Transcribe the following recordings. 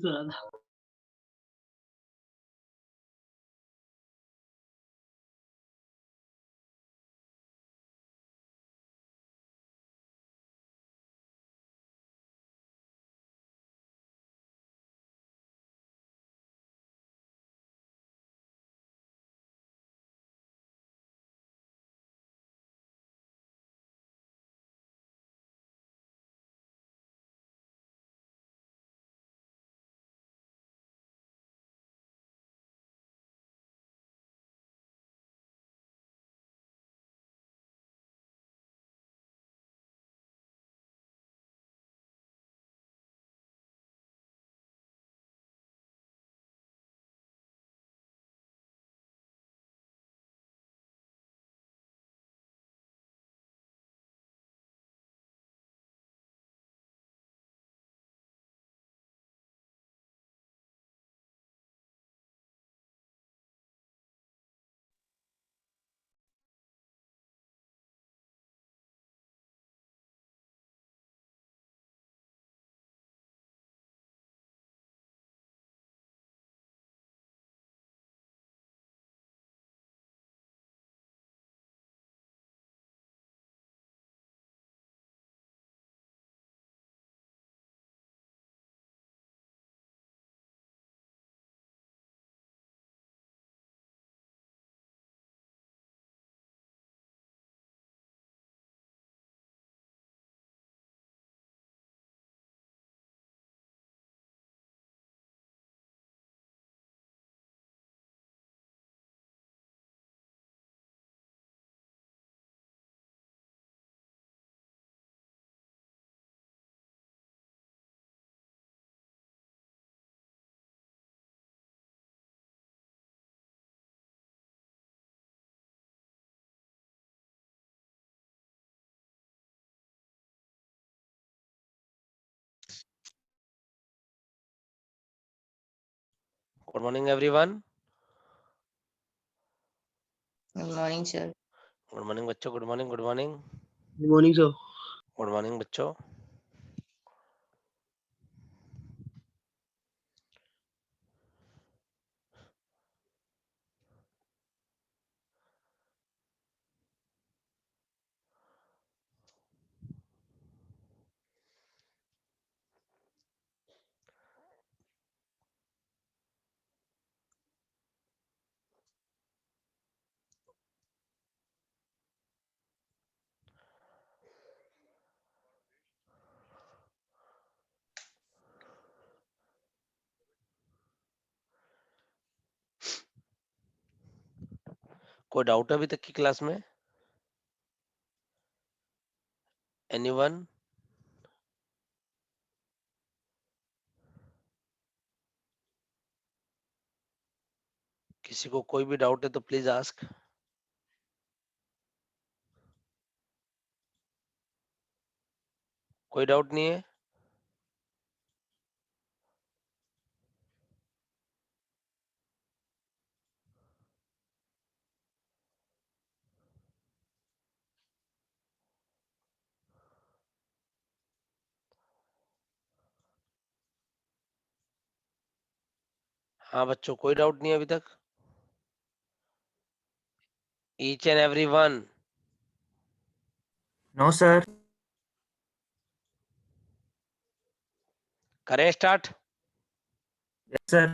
तो रहा था। Good morning everyone. Good morning sir. Good morning बच्चों, good morning, good morning, good morning sir. Good morning बच्चों। कोई डाउट है अभी तक की क्लास में? एनीवन? किसी को कोई भी डाउट है तो प्लीज आस्क। कोई डाउट नहीं है? हाँ बच्चों, कोई डाउट नहीं है अभी तक? Each and every one. No sir. करें स्टार्ट? Yes sir.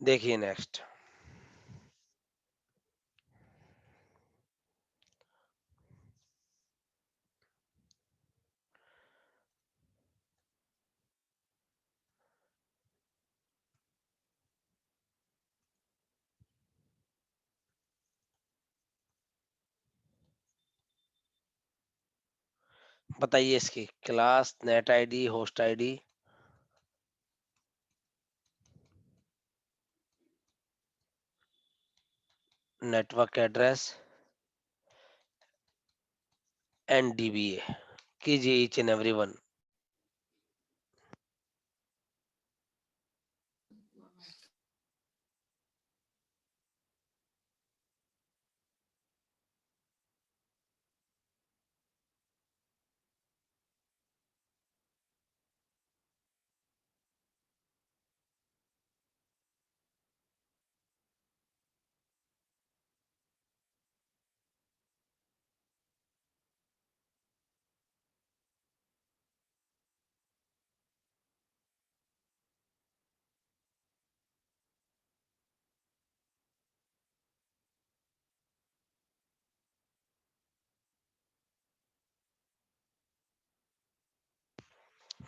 देखिए नेक्स्ट। बताइए इसकी class, net ID, host ID, network address and DBA कीजिए ईच एंड एवरी वन।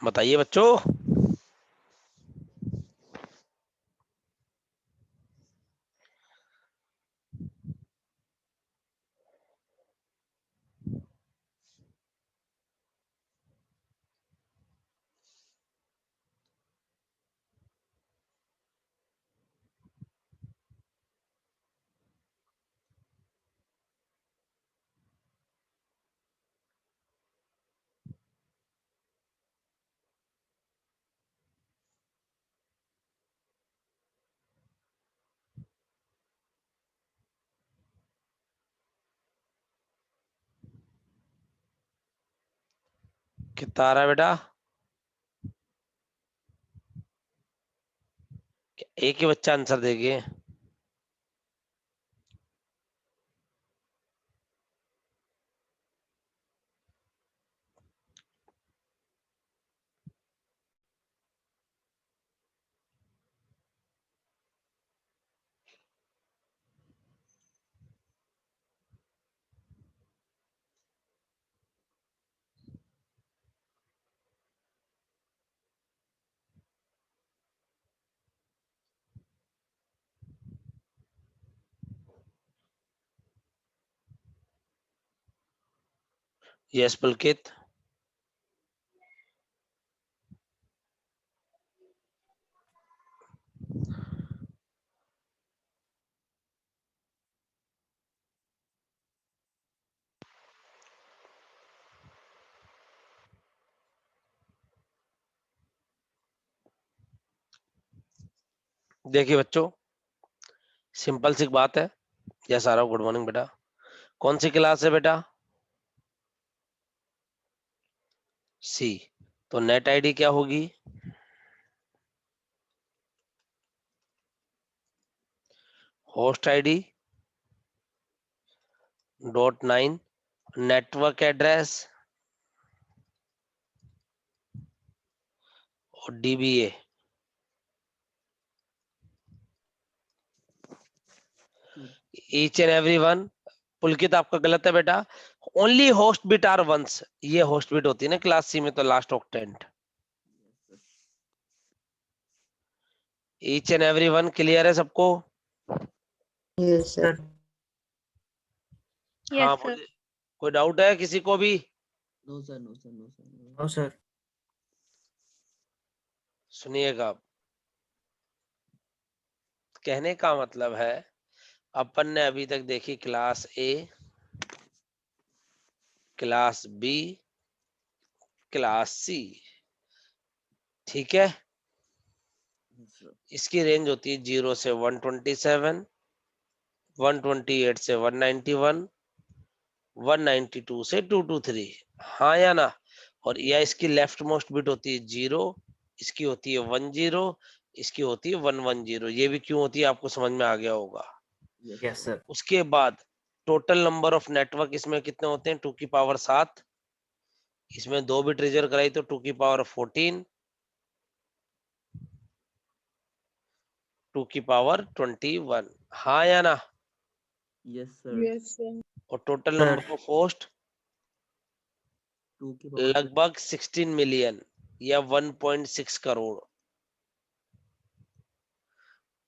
बताइए बच्चों। कितना आ रहा है बेटा? एक ही बच्चा आंसर देगी। यस पुलकित। देखिए बच्चों, सिंपल सी बात है। यस आरव, गुड मॉर्निंग बेटा। कौन सी क्लास है बेटा? सी। तो नेट आईडी क्या होगी? होस्ट आईडी .9, नेटवर्क एड्रेस और DBA. Each and every one. Pulkit आपका गलत है बेटा। Only host bit are ones. ये होस्ट बिट होती है ना क्लास सी में, तो last octet. Each and every one clear है सबको? Yes, sir. सर। हाँ Yes, sir. बोलिए। कोई डाउट है किसी को भी? No, sir. No, sir. No, sir. No. No sir. सुनिएगा, कहने का मतलब है अपन ने अभी तक देखी class A, class B, class C. ठीक है। Yes, sir. इसकी रेंज होती है 0 से 127, 128 से 191, 192 से 223। हाँ या ना? और या इसकी लेफ्ट मोस्ट बिट होती है 0, इसकी होती है 10, इसकी होती है 110। ये भी क्यों होती है आपको समझ में आ गया होगा। Yes, yes sir. सर। उसके बाद टोटल नंबर ऑफ नेटवर्क इसमें कितने होते हैं? 2 की पावर 7। इसमें 2 बिट रिजर्व कराई तो 2 की पावर 14, 2 की पावर 21। हाँ या ना? Yes, sir. Yes, sir. और total sir. Number of host 2 की power लगभग 16 मिलियन या 1.6 करोड़।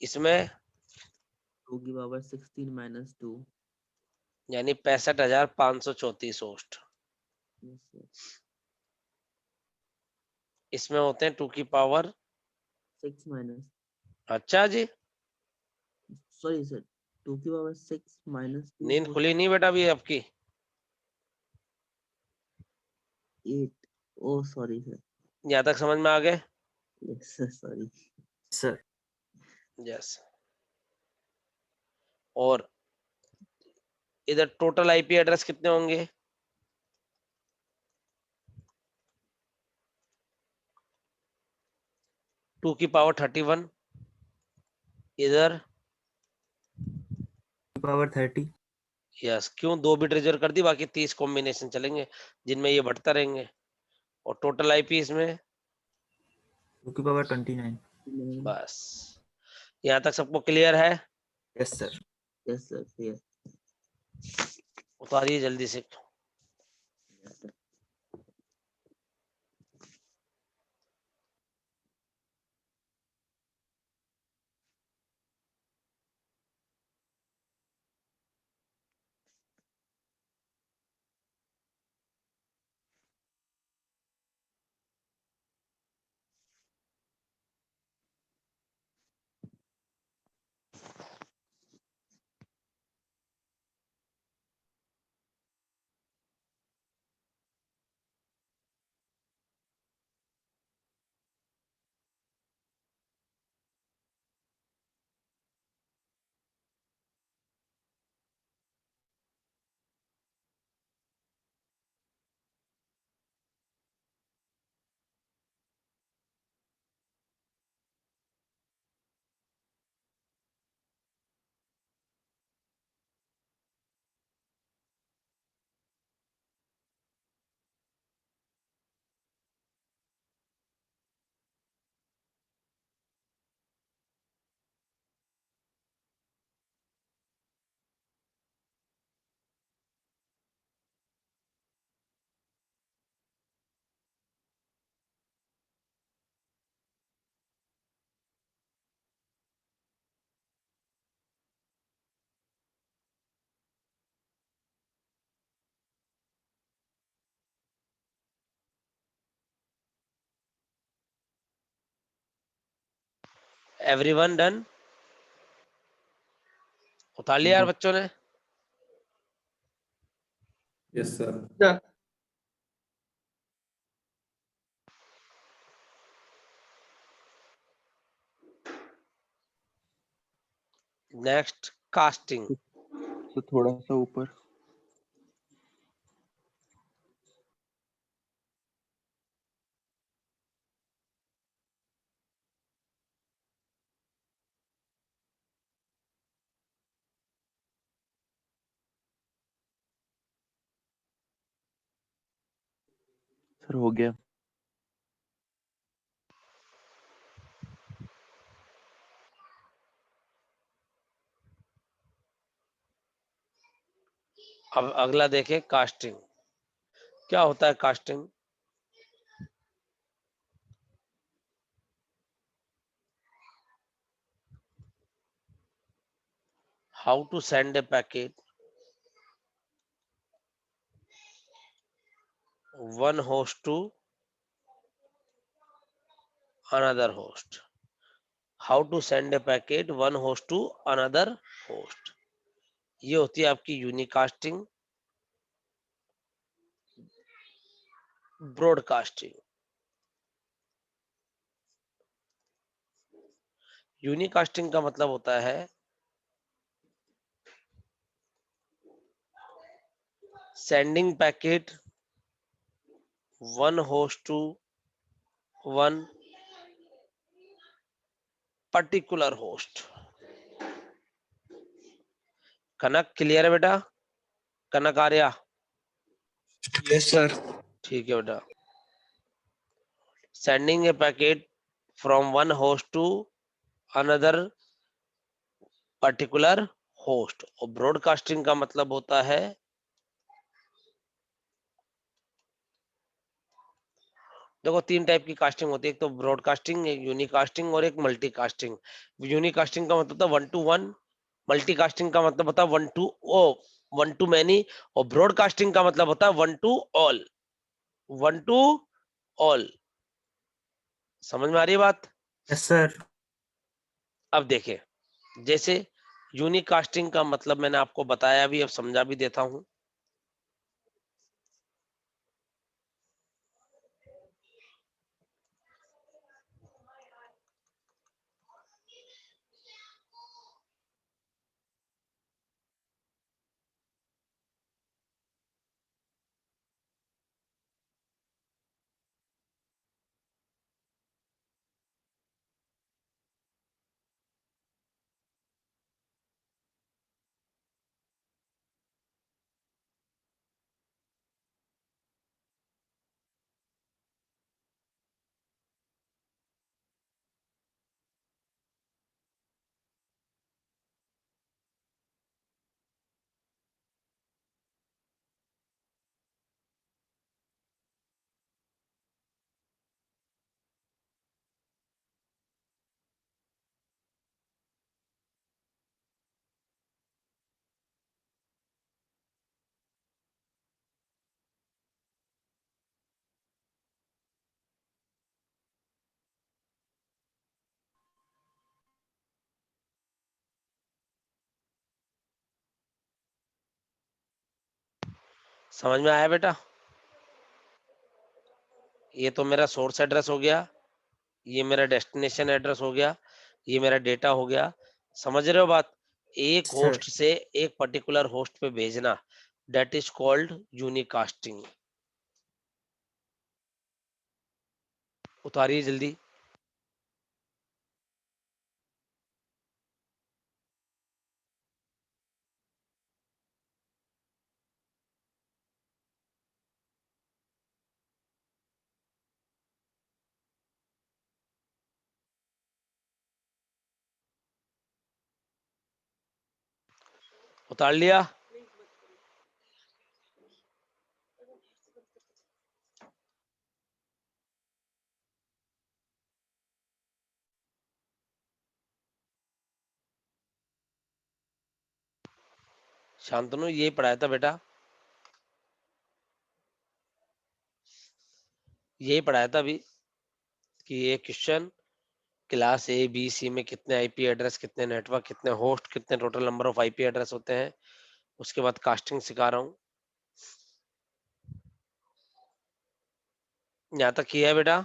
इसमें 2 की power 16 minus 2. यानी 65,534 होस्ट Yes, sir. इसमें होते हैं 2 की पावर। 6 minus. अच्छा जी, Sorry, sir. 2 की power 6 minus 2 नींद होता खुली नहीं बेटा अभी आपकी? 8. Oh, sorry, sir. यहाँ तक समझ में आ गए? Yes, sir. Sorry. Sir. Yes. और इधर टोटल आईपी एड्रेस कितने होंगे? 2 की पावर 31। इधर पावर 30। यस। क्यों? 2 बिट रिजर्व कर दी, बाकी 30 कॉम्बिनेशन चलेंगे जिनमें ये बढ़ता रहेंगे। और टोटल आईपी इसमें 2 की पावर 29। बस। यहाँ तक सबको क्लियर है? Yes sir. Yes, sir. Yes. उतारिए जल्दी से। Yes, sir. Everyone done? उतार लिया यार बच्चों ने? Yes sir. Next casting. तो थोड़ा सा ऊपर। सर हो गया। अब अगला देखें कास्टिंग। क्या होता है casting? How to send a packet one host to another host. How to send a packet one host to another host. ये होती है आपकी यूनिकास्टिंग, ब्रॉडकास्टिंग। यूनिकास्टिंग का मतलब होता है sending packet one host to one particular host. Kanak clear है बेटा? कनक आर्या? Yes sir. ठीक है बेटा। Sending a packet from one host to another particular host. और ब्रॉडकास्टिंग का मतलब होता है देखो तीन टाइप की कास्टिंग होती है, एक तो ब्रॉडकास्टिंग, एक यूनिकास्टिंग और एक मल्टीकास्टिंग। यूनिकास्टिंग का मतलब होता है वन टू वन, मल्टीकास्टिंग का मतलब होता है वन टू मैनी, और ब्रॉडकास्टिंग का मतलब होता है one two all. One two all. समझ में आ रही है बात? Yes sir. अब देखें, जैसे यूनिकास्टिंग का मतलब मैंने आपको बताया भी, अब समझा भी देता हूं। समझ में आया बेटा? ये तो मेरा सोर्स एड्रेस हो गया, ये मेरा डेस्टिनेशन एड्रेस हो गया, ये मेरा डेटा हो गया। समझ रहे हो बात? एक सर होस्ट से एक पर्टिकुलर होस्ट पे भेजना, दैट इज कॉल्ड यूनिकास्टिंग। उतारिए जल्दी। उतार लिया? शांतनु यही पढ़ाया था बेटा, यही पढ़ाया था अभी कि ये question class A B C में कितने आईपी एड्रेस, कितने नेटवर्क, कितने होस्ट, कितने total number of IP address होते हैं। उसके बाद कास्टिंग सिखा रहा हूँ। यहाँ तक किया है बेटा?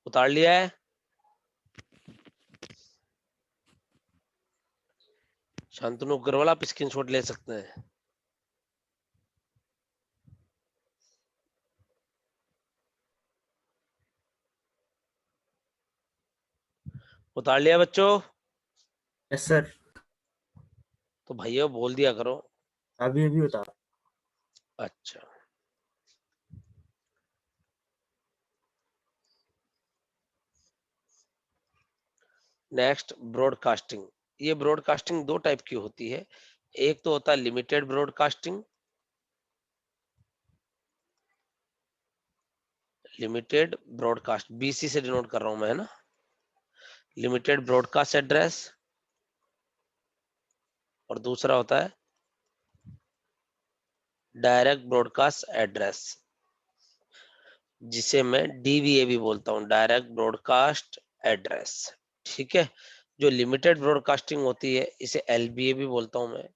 उतार लिया है? शांतनु अग्रवाल आप स्क्रीनशॉट ले सकते हैं। उतार लिया बच्चों? Yes sir. तो भैया बोल दिया करो। अभी अभी उतार। अच्छा, नेक्स्ट ब्रॉडकास्टिंग। ये ब्रॉडकास्टिंग दो टाइप की होती है। एक तो होता है limited broadcasting. Limited broadcast, BC से डिनोट कर रहा हूं मैं, है ना। Limited broadcast address. और दूसरा होता है डायरेक्ट ब्रॉडकास्ट एड्रेस, जिसे मैं डीवीए भी बोलता हूं, डायरेक्ट ब्रॉडकास्ट एड्रेस। ठीक है। जो लिमिटेड ब्रॉडकास्टिंग होती है इसे एलबीए भी बोलता हूं मैं,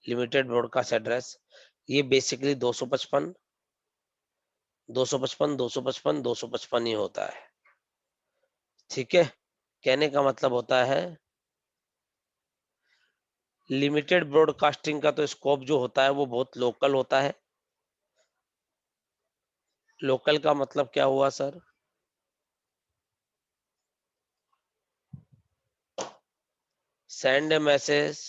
लिमिटेड ब्रॉडकास्ट एड्रेस। ये बेसिकली 255 255 255 255 ही होता है। ठीक है। कहने का मतलब होता है लिमिटेड ब्रॉडकास्टिंग का तो स्कोप जो होता है वो बहुत लोकल होता है। लोकल का मतलब क्या हुआ sir? Send a message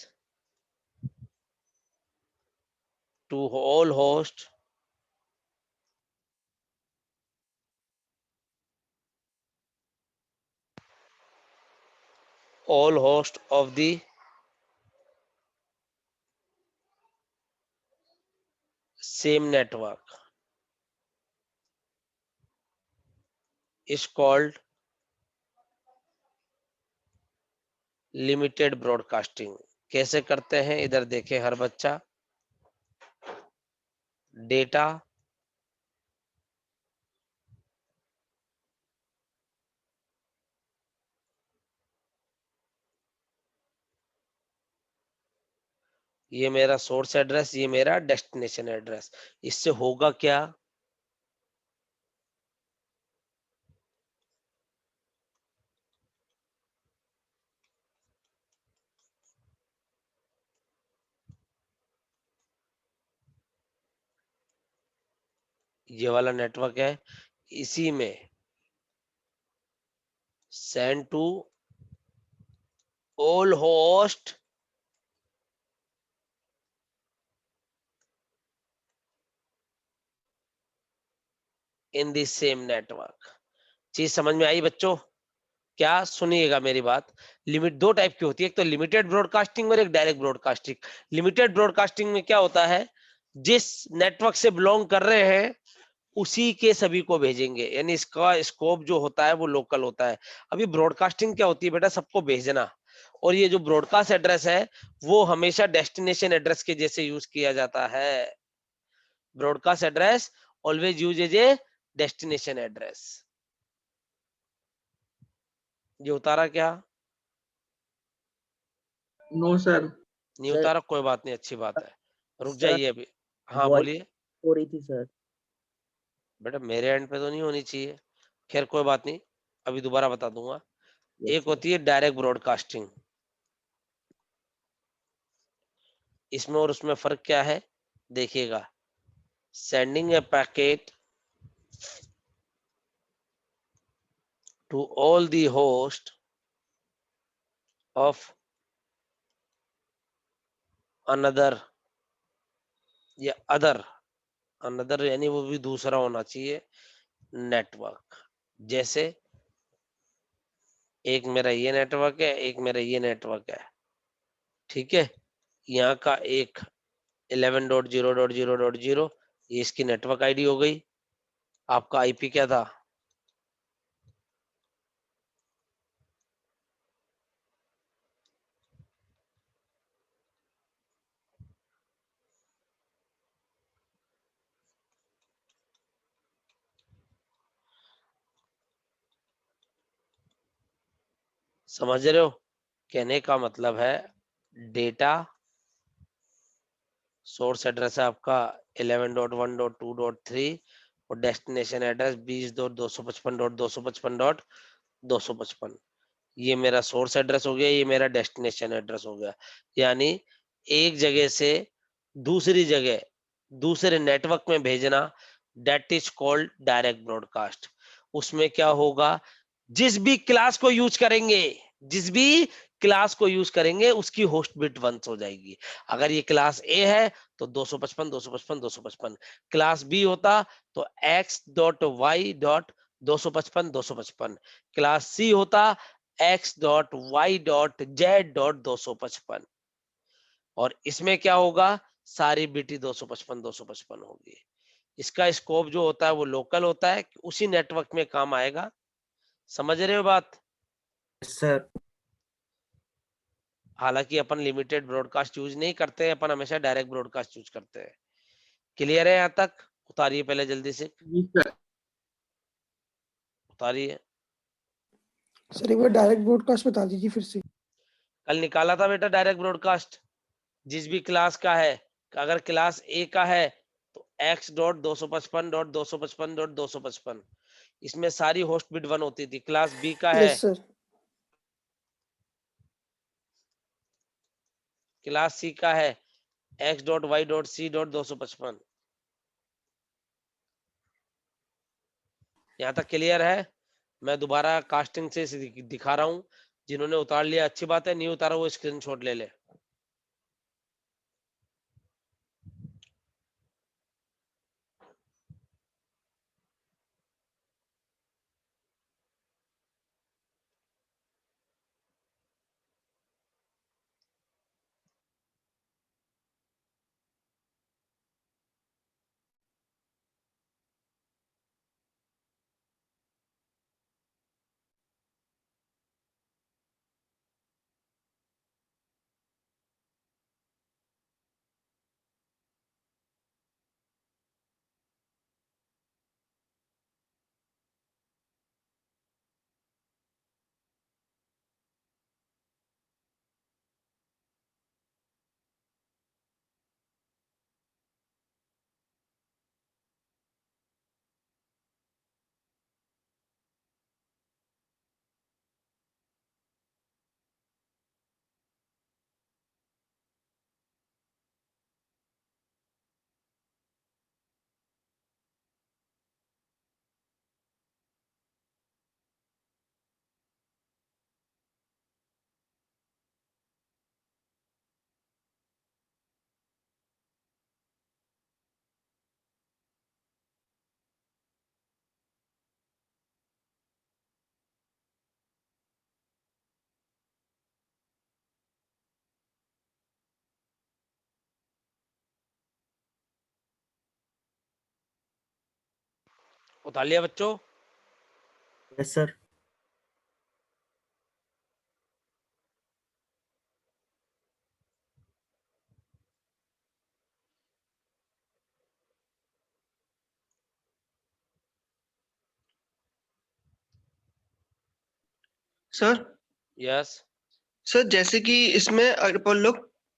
to all host of the same network is called limited broadcasting. कैसे करते हैं इधर देखें हर बच्चा। डेटा ये मेरा सोर्स एड्रेस, ये मेरा डेस्टिनेशन एड्रेस। इससे होगा क्या? ये वाला नेटवर्क है, इसी में send to all host in the same network. चीज समझ में आई बच्चों? क्या, सुनिएगा मेरी बात। लिमिट दो टाइप की होती है, एक तो लिमिटेड ब्रॉडकास्टिंग और एक डायरेक्ट ब्रॉडकास्टिंग। लिमिटेड ब्रॉडकास्टिंग में क्या होता है, जिस नेटवर्क से बिलोंग कर रहे हैं उसी के सभी को भेजेंगे, यानी इसका स्कोप जो होता है वो लोकल होता है। अभी ब्रॉडकास्टिंग क्या होती है बेटा, सबको भेजना। और ये जो ब्रॉडकास्ट एड्रेस है वो हमेशा डेस्टिनेशन एड्रेस के जैसे यूज किया जाता है। Broadcast address always use as a destination address. ये उतारा क्या? No sir. नहीं सर उतारा, कोई बात नहीं, अच्छी बात है। रुक सर जाइए अभी। हाँ वॉइस बोलिए। हो रही थी सर। बेटा मेरे एंड पे तो नहीं होनी चाहिए। खैर कोई बात नहीं, अभी दोबारा बता दूंगा। यस एक सर। होती है डायरेक्ट ब्रॉडकास्टिंग, इसमें और उसमें फर्क क्या है देखिएगा। Sending a packet to all the host of another, या अनदर यानी वो भी दूसरा होना चाहिए नेटवर्क। जैसे एक मेरा ये नेटवर्क है, एक मेरा ये नेटवर्क है। ठीक है। यहाँ का एक 11.0.0.0, ये इसकी नेटवर्क आईडी हो गई। आपका आईपी क्या था? समझ रहे हो? कहने का मतलब है डेटा सोर्स एड्रेस है आपका 11.1.2.3 और डेस्टिनेशन एड्रेस 20.255.255.255। ये मेरा सोर्स एड्रेस हो गया, ये मेरा डेस्टिनेशन एड्रेस हो गया। यानी एक जगह से दूसरी जगह दूसरे नेटवर्क में भेजना, that is called direct broadcast. उसमें क्या होगा, जिस भी क्लास को यूज करेंगे, जिस भी क्लास को यूज करेंगे उसकी होस्ट बिट 1 हो जाएगी। अगर ये क्लास ए है तो 255 255 255, क्लास बी होता तो x.y.255 क्लास सी होता x.y.z.255 और इसमें क्या होगा, सारी बिटी 255 255 होगी। इसका स्कोप जो होता है वो लोकल होता है, उसी नेटवर्क में काम आएगा। समझ रहे हो बात? Yes sir. हालांकि अपन लिमिटेड ब्रॉडकास्ट यूज नहीं करते हैं, अपन हमेशा डायरेक्ट ब्रॉडकास्ट यूज करते हैं। क्लियर है यहाँ तक? उतारिए पहले जल्दी से, उतारिए। सर एक बार डायरेक्ट ब्रॉडकास्ट बता दीजिए फिर से। कल निकाला था बेटा डायरेक्ट ब्रॉडकास्ट, जिस भी क्लास का है, अगर क्लास ए का है तो x.255.255.255, इसमें सारी होस्ट बिट 1 होती थी। क्लास बी का है, यस सर। क्लास सी का है x.y.c.255। यहाँ तक क्लियर है? मैं दोबारा कास्टिंग से दिखा रहा हूँ, जिन्होंने उतार लिया अच्छी बात है, नहीं उतारा वो स्क्रीनशॉट ले ले। उतार लिया बच्चों? Yes sir. Sir yes. Sir जैसे कि इसमें अपन लोग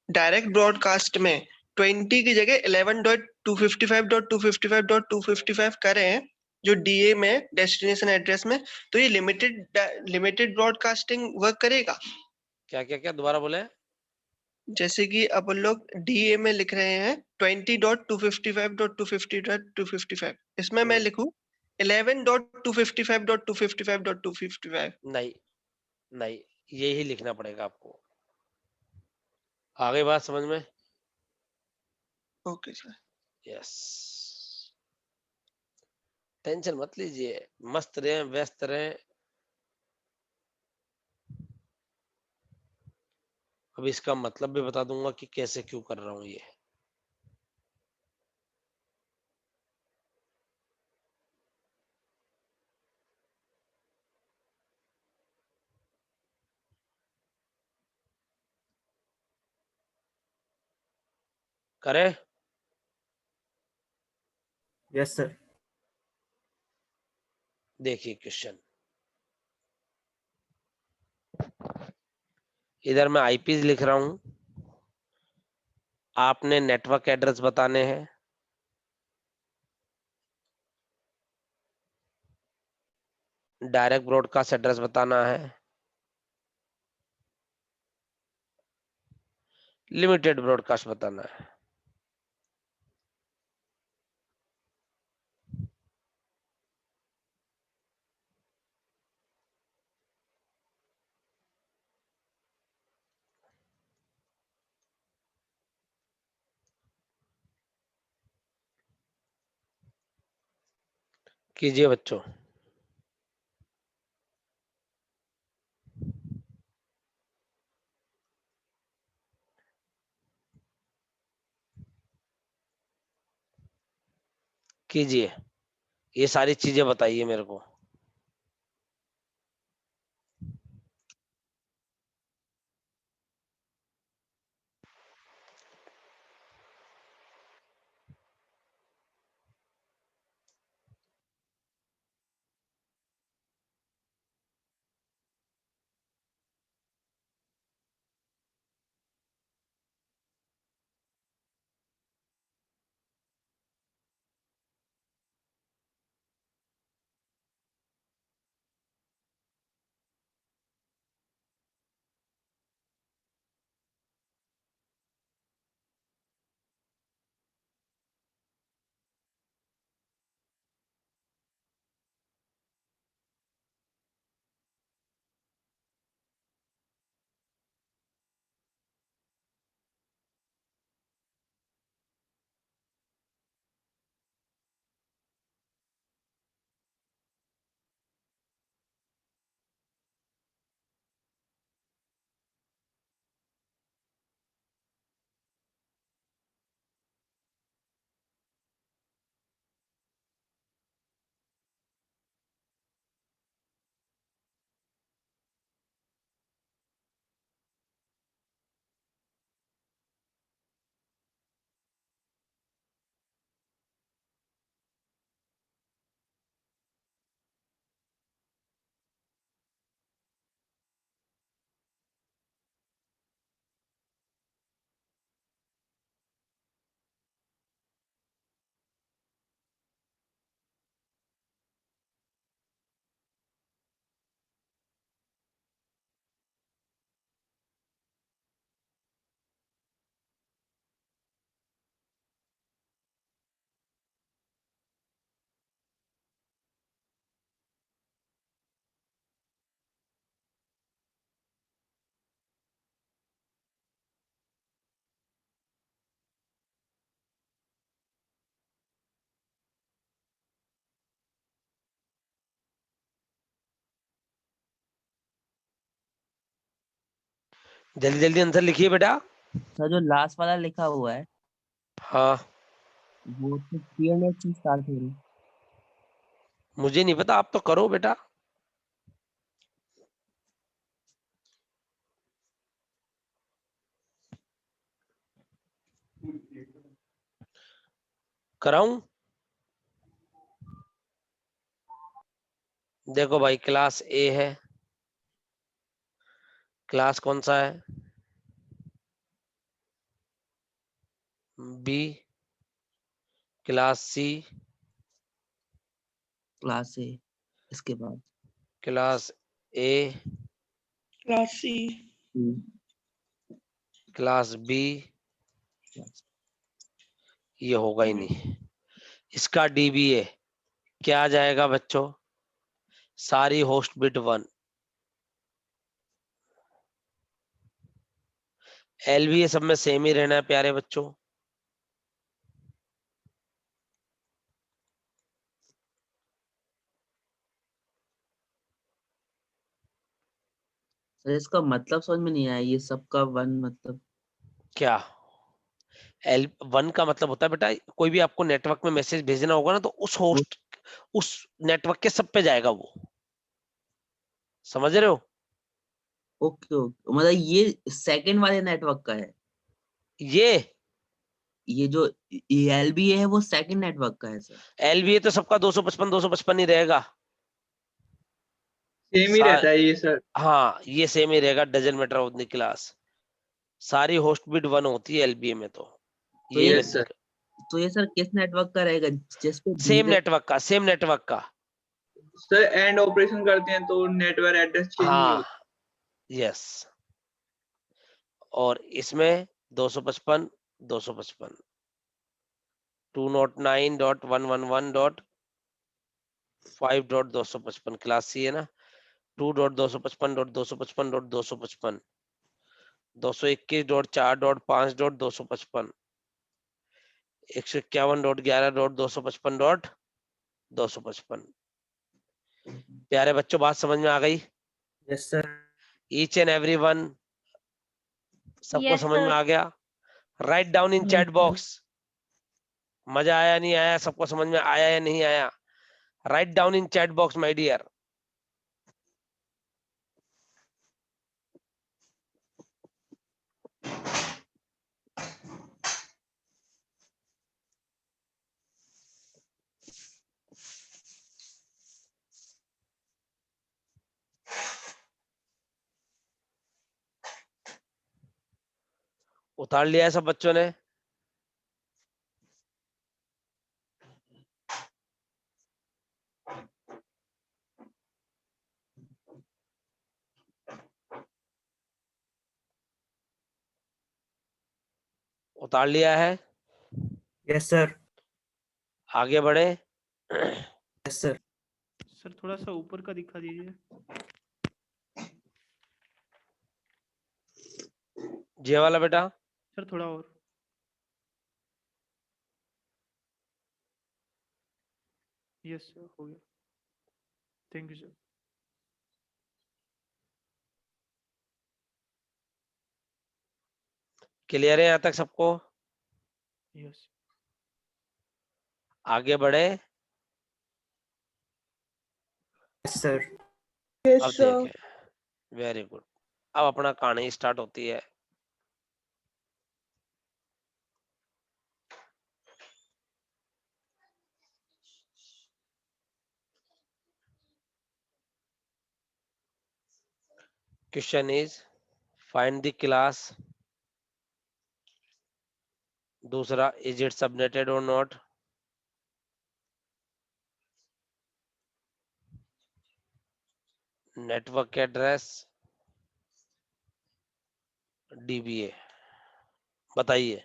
डायरेक्ट ब्रॉडकास्ट में 20 की जगह 11.255.255.255 कर रहे हैं जो डीए में डेस्टिनेशन एड्रेस में, तो ये लिमिटेड ब्रॉडकास्टिंग वर्क करेगा? क्या क्या क्या दोबारा बोले? जैसे कि अपन लोग डीए में लिख रहे हैं 20.255.250.255, इसमें मैं लिखूं 11.255.255.255। नहीं नहीं, यही लिखना पड़ेगा आपको। आगे बात समझ में? Okay sir. यस, टेंशन मत लीजिए, मस्त रहे, व्यस्त रहे। अब इसका मतलब भी बता दूंगा कि कैसे क्यों कर रहा हूं ये। करे? Yes sir. देखिए क्वेश्चन, इधर मैं आईपीज लिख रहा हूं, आपने नेटवर्क एड्रेस बताने हैं। डायरेक्ट ब्रॉडकास्ट एड्रेस बताना है, लिमिटेड ब्रॉडकास्ट बताना है। कीजिए बच्चों। कीजिए, ये सारी चीजें बताइए मेरे को। जल्दी जल्दी आंसर लिखिए बेटा। सर जो लास्ट वाला लिखा हुआ है हाँ, वो तो 300 से स्टार्ट हो रही है। मुझे नहीं पता, आप तो करो बेटा। कराऊं? देखो भाई, क्लास ए है। क्लास कौन सा है? B. Class C. Class A इसके बाद class A. Class C. Class B. Class ये होगा ही नहीं। इसका डीबीए क्या आ जाएगा बच्चों? सारी होस्ट बिट 1। एलबीए सब में सेम ही रहना है प्यारे बच्चों। सर इसका मतलब समझ में नहीं आया, ये सबका वन मतलब क्या? L1 का मतलब होता है बेटा, कोई भी आपको नेटवर्क में मैसेज भेजना होगा ना, तो उस नेटवर्क के सब पे जाएगा वो। समझ रहे हो? ओके ओके, मतलब ये सेकंड वाले नेटवर्क का है। ये जो एलबीए है वो सेकंड नेटवर्क का है सर। एलबीए तो सबका 255 255 ही रहेगा। सेम ही रहता है ये सर। हाँ ये सेम ही रहेगा, doesn't matter of the class. सारी होस्ट बिट 1 होती है एलबीए में, तो तो ये ये यस सर। तो ये सर किस नेटवर्क का रहेगा जिस पे सेम DZ नेटवर्क का। सर एंड ऑपरेशन करते हैं तो नेटवर्क एड्रेस चेंज नहीं हाँ होता। यस। और इसमें 255 255 209.111.5.255 क्लास सी है ना। 2.255.255.255 221.4.5.255 151.11.255.255। प्यारे बच्चों बात समझ में आ गई? Yes sir. Each and every one सबको समझ में आ गया? Right down in chat box. मजा आया नहीं आया, सबको समझ में आया या नहीं आया? Write down in chat box my dear. उतार लिया है सब बच्चों ने? उतार लिया है? Yes sir. आगे बढ़े। Yes sir. सर थोड़ा सा ऊपर का दिखा दीजिए। जे वाला बेटा। सर थोड़ा और। यस सर हो गया। Thank you sir. क्लियर है यहाँ तक सबको? यस आगे बढ़े। Yes sir. अब देखें, वेरी गुड। अब अपना कहानी स्टार्ट होती है। Question is find the class. दूसरा, इज इट सबनेटेड और नॉट। Network address dBA. बताइए।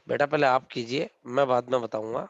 बेटा पहले आप कीजिए, मैं बाद में बताऊंगा।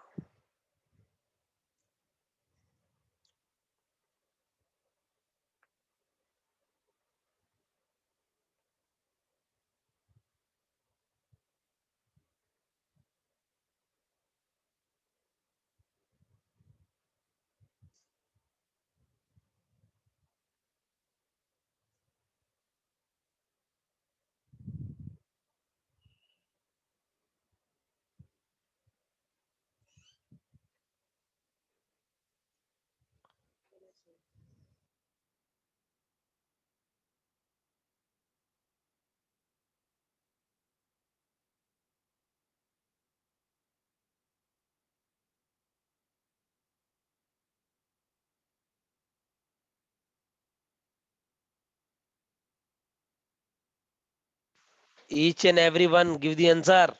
Each and everyone give the answer.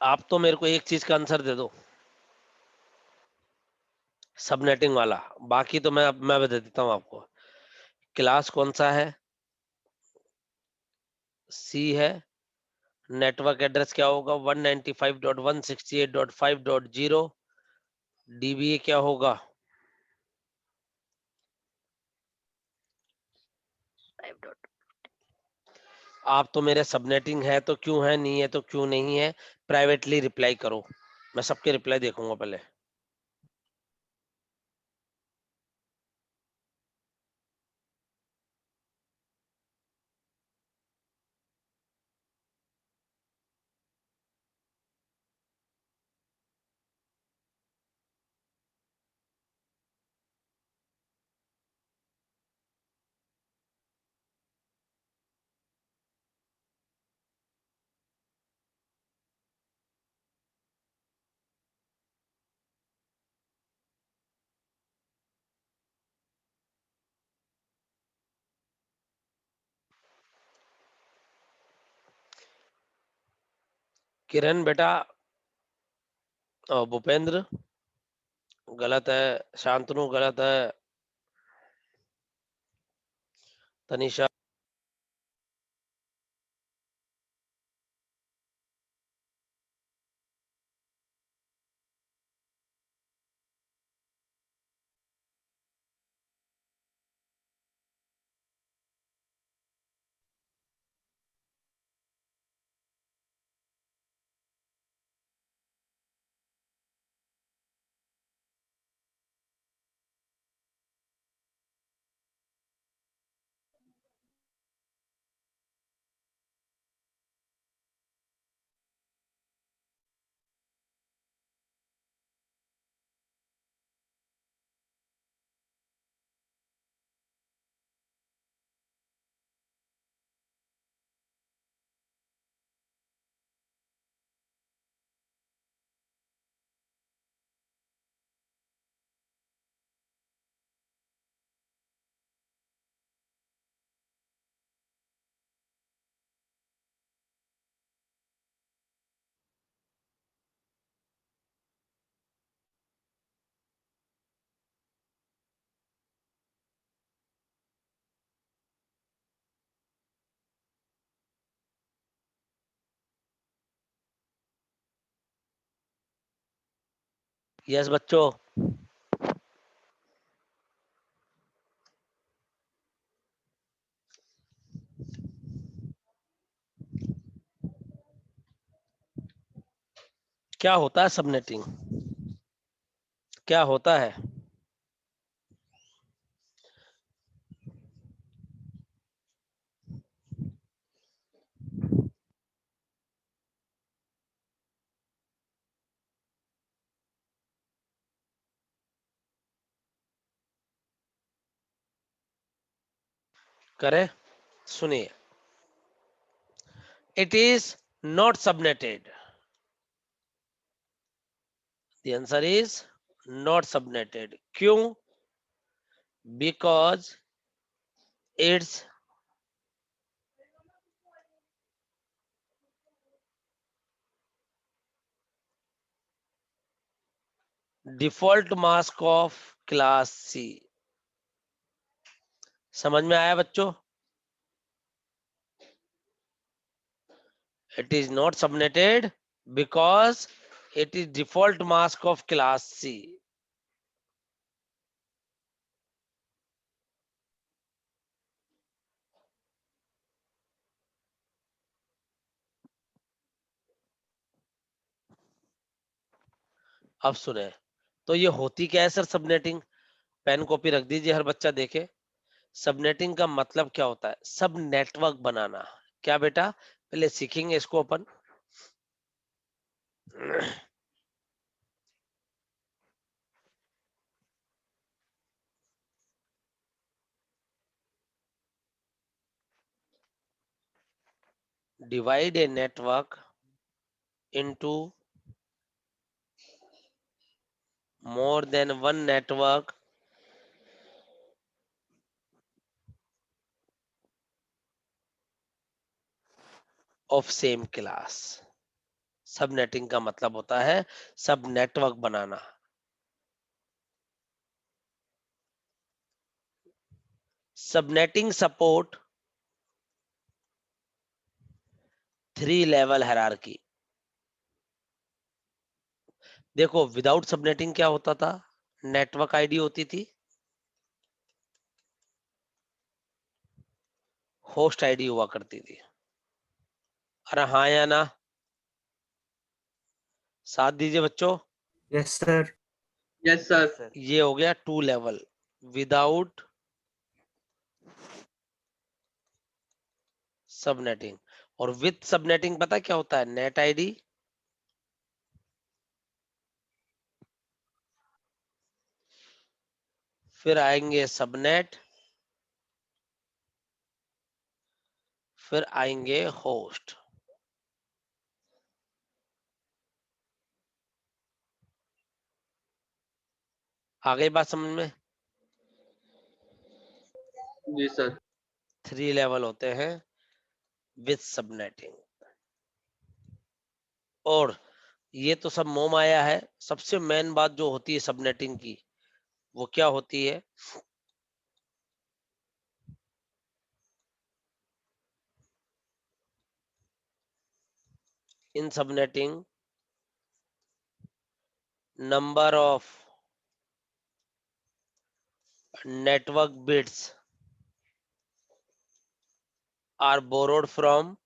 आप तो मेरे को एक चीज का आंसर दे दो, सबनेटिंग वाला। बाकी तो मैं बता देता हूं आपको। क्लास कौन सा है? सी है। नेटवर्क एड्रेस क्या होगा? 195.168.5.0। डीबीए क्या होगा? आप तो मेरे सबनेटिंग है तो क्यों है, नहीं है तो क्यों नहीं है? प्राइवेटली रिप्लाई करो, मैं सबके रिप्लाई देखूंगा पहले। किरण बेटा, भूपेंद्र गलत है, शांतनु गलत है, तनिषा यस बच्चों। क्या होता है सबनेटिंग? क्या होता है? करें, सुनिए। It is not subnetted. The answer is not subnetted. क्यों? Because its default mask of class C। समझ में आया बच्चों? It is not subnetted because it is default mask of class C। अब सुने, तो ये होती क्या है सर सबनेटिंग? पेन कॉपी रख दीजिए, हर बच्चा देखे। सबनेटिंग का मतलब क्या होता है? सब नेटवर्क बनाना। क्या बेटा? पहले सीखेंगे इसको अपन। divide a network into more than one network of same class. Subnetting का मतलब होता है सब नेटवर्क बनाना. Subnetting support 3 level hierarchy. देखो विदाउट सबनेटिंग क्या होता था, नेटवर्क आईडी होती थी, होस्ट आईडी हुआ करती थी. अरे हाँ या ना, साथ दीजिए बच्चों. Yes, sir. Yes, sir. ये हो गया 2 लेवल. Without subnetting. और विथ सबनेटिंग पता क्या होता है, नेट आईडी फिर आएंगे सबनेट फिर आएंगे होस्ट. आ गई बात समझ में. जी सर. 3 लेवल होते हैं विथ सबनेटिंग. और ये तो सब मोह माया है. सबसे मेन बात जो होती है सबनेटिंग की वो क्या होती है, in subnetting number of network bits are borrowed from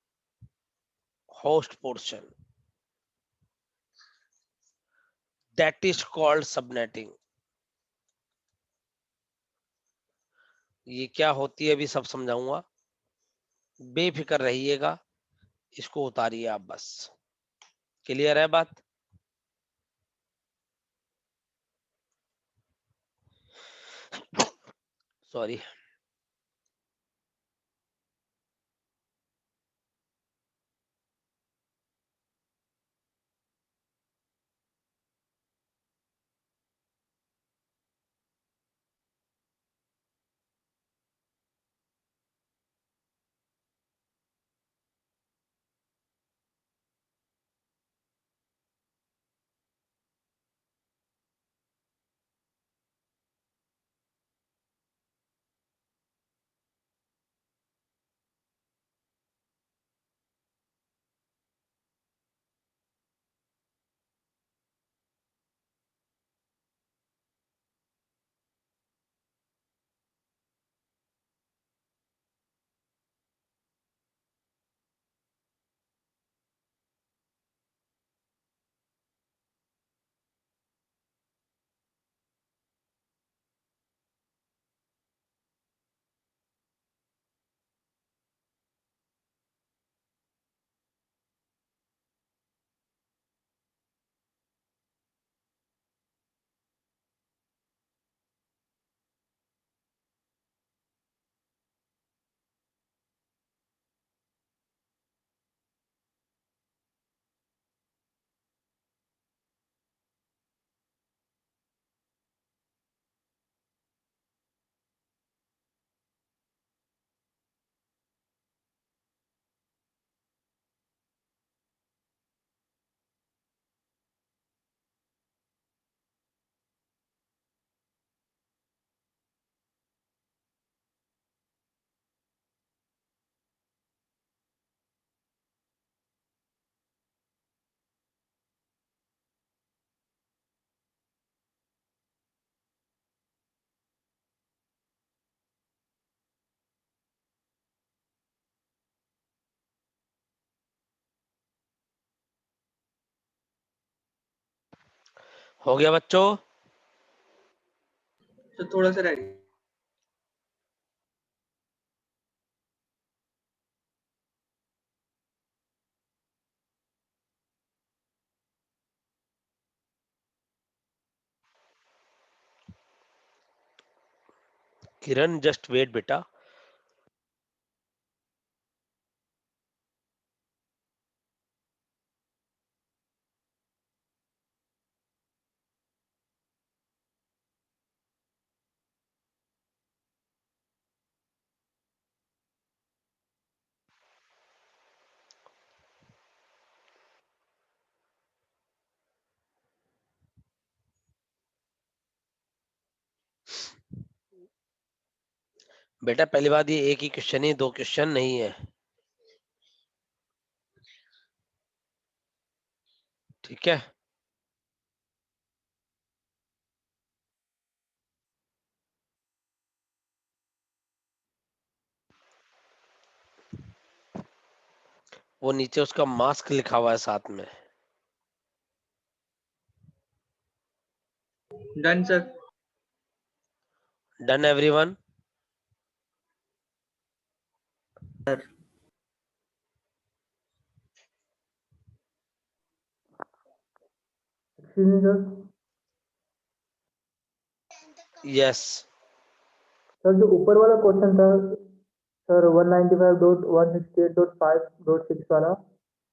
host portion. That is called subnetting. ये क्या होती है अभी सब समझाऊंगा, बेफिक्र रहिएगा, इसको उतारिए आप बस. क्लियर है बात. सॉरी. हो गया बच्चों. तो थोड़ा सा रह गया. किरण जस्ट वेट बेटा. बेटा पहली बात ये एक ही क्वेश्चन ही, 2 क्वेश्चन नहीं है, ठीक है। वो नीचे उसका मास्क लिखा हुआ है साथ में। Done sir. Done everyone? Sir yes. Sir जो ऊपर वाला क्वेश्चन था सर 195.168.5.6 वाला,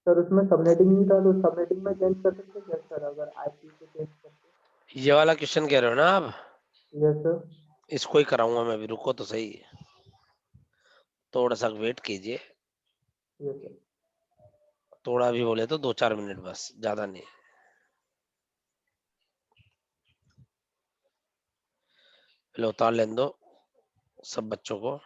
सर उसमें सबनेटिंग नहीं था, तो सबनेटिंग में चेंज कर सकते क्या सर, अगर आईपी को चेंज करते? ये वाला क्वेश्चन कह रहे हो ना आप? Yes sir. इसको ही कराऊंगा मैं, अभी रुको तो सही, थोड़ा सा वेट कीजिए। Yes sir. थोड़ा भी बोले तो 2-4 मिनट बस, ज्यादा नहीं। पहले उतार लेने दो सब बच्चों को।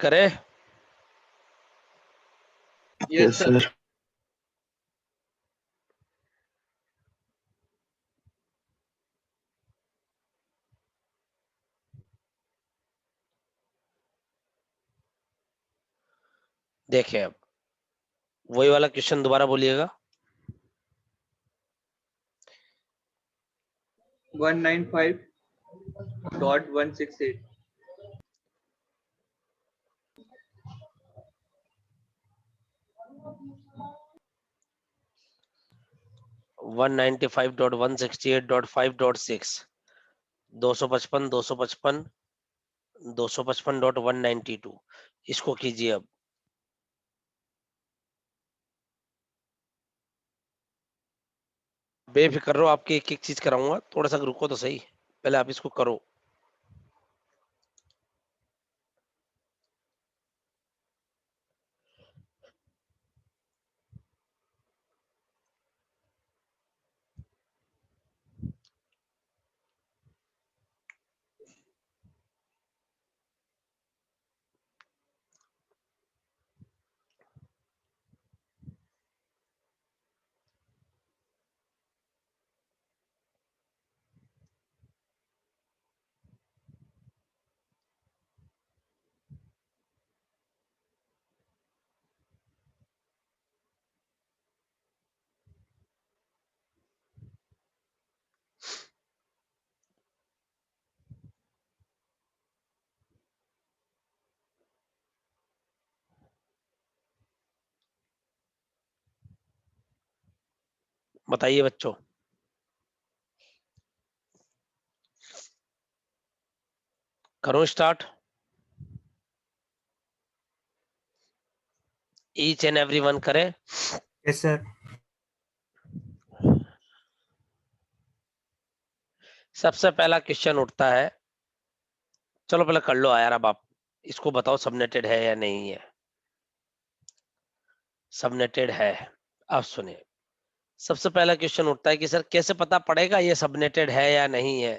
करे यस सर। देखे, अब वही वाला क्वेश्चन दोबारा बोलिएगा। 195.168। 195.168.5.6, 255, 255, 255.192, इसको कीजिए अब। बेफिक्र रहो, आपकी एक एक चीज कराऊंगा, थोड़ा सा रुको तो सही, पहले आप इसको करो। बताइए बच्चों, करो start. Each and every one करे। Yes sir. सबसे पहला क्वेश्चन उठता है, चलो पहले कर लो यार, अब आप इसको बताओ सबनेटेड है या नहीं है। सबनेटेड है। अब सुनिए, सबसे पहला क्वेश्चन उठता है कि सर कैसे पता पड़ेगा ये सबनेटेड है या नहीं है।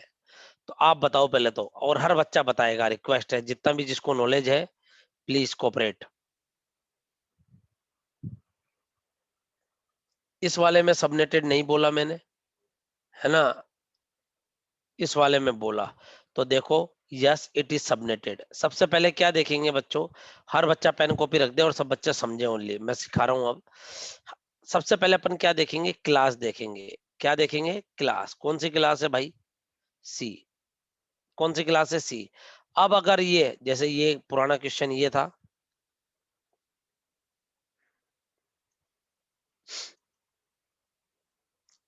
तो आप बताओ पहले तो, और हर बच्चा बताएगा, रिक्वेस्ट है जितना भी जिसको नॉलेज है प्लीज कोऑपरेट। इस वाले में सबनेटेड नहीं बोला मैंने, है ना, इस वाले में बोला। तो देखो यस इट इज सबनेटेड। सबसे पहले क्या देखेंगे बच्चों, हर बच्चा पेन कॉपी रख दे और सब बच्चे समझे ओनली, मैं सिखा रहा हूं अब। सबसे पहले अपन क्या देखेंगे, क्लास देखेंगे। क्या देखेंगे, क्लास। कौन सी क्लास है भाई, सी। कौन सी क्लास है, सी। अब अगर ये, जैसे ये पुराना क्वेश्चन ये था,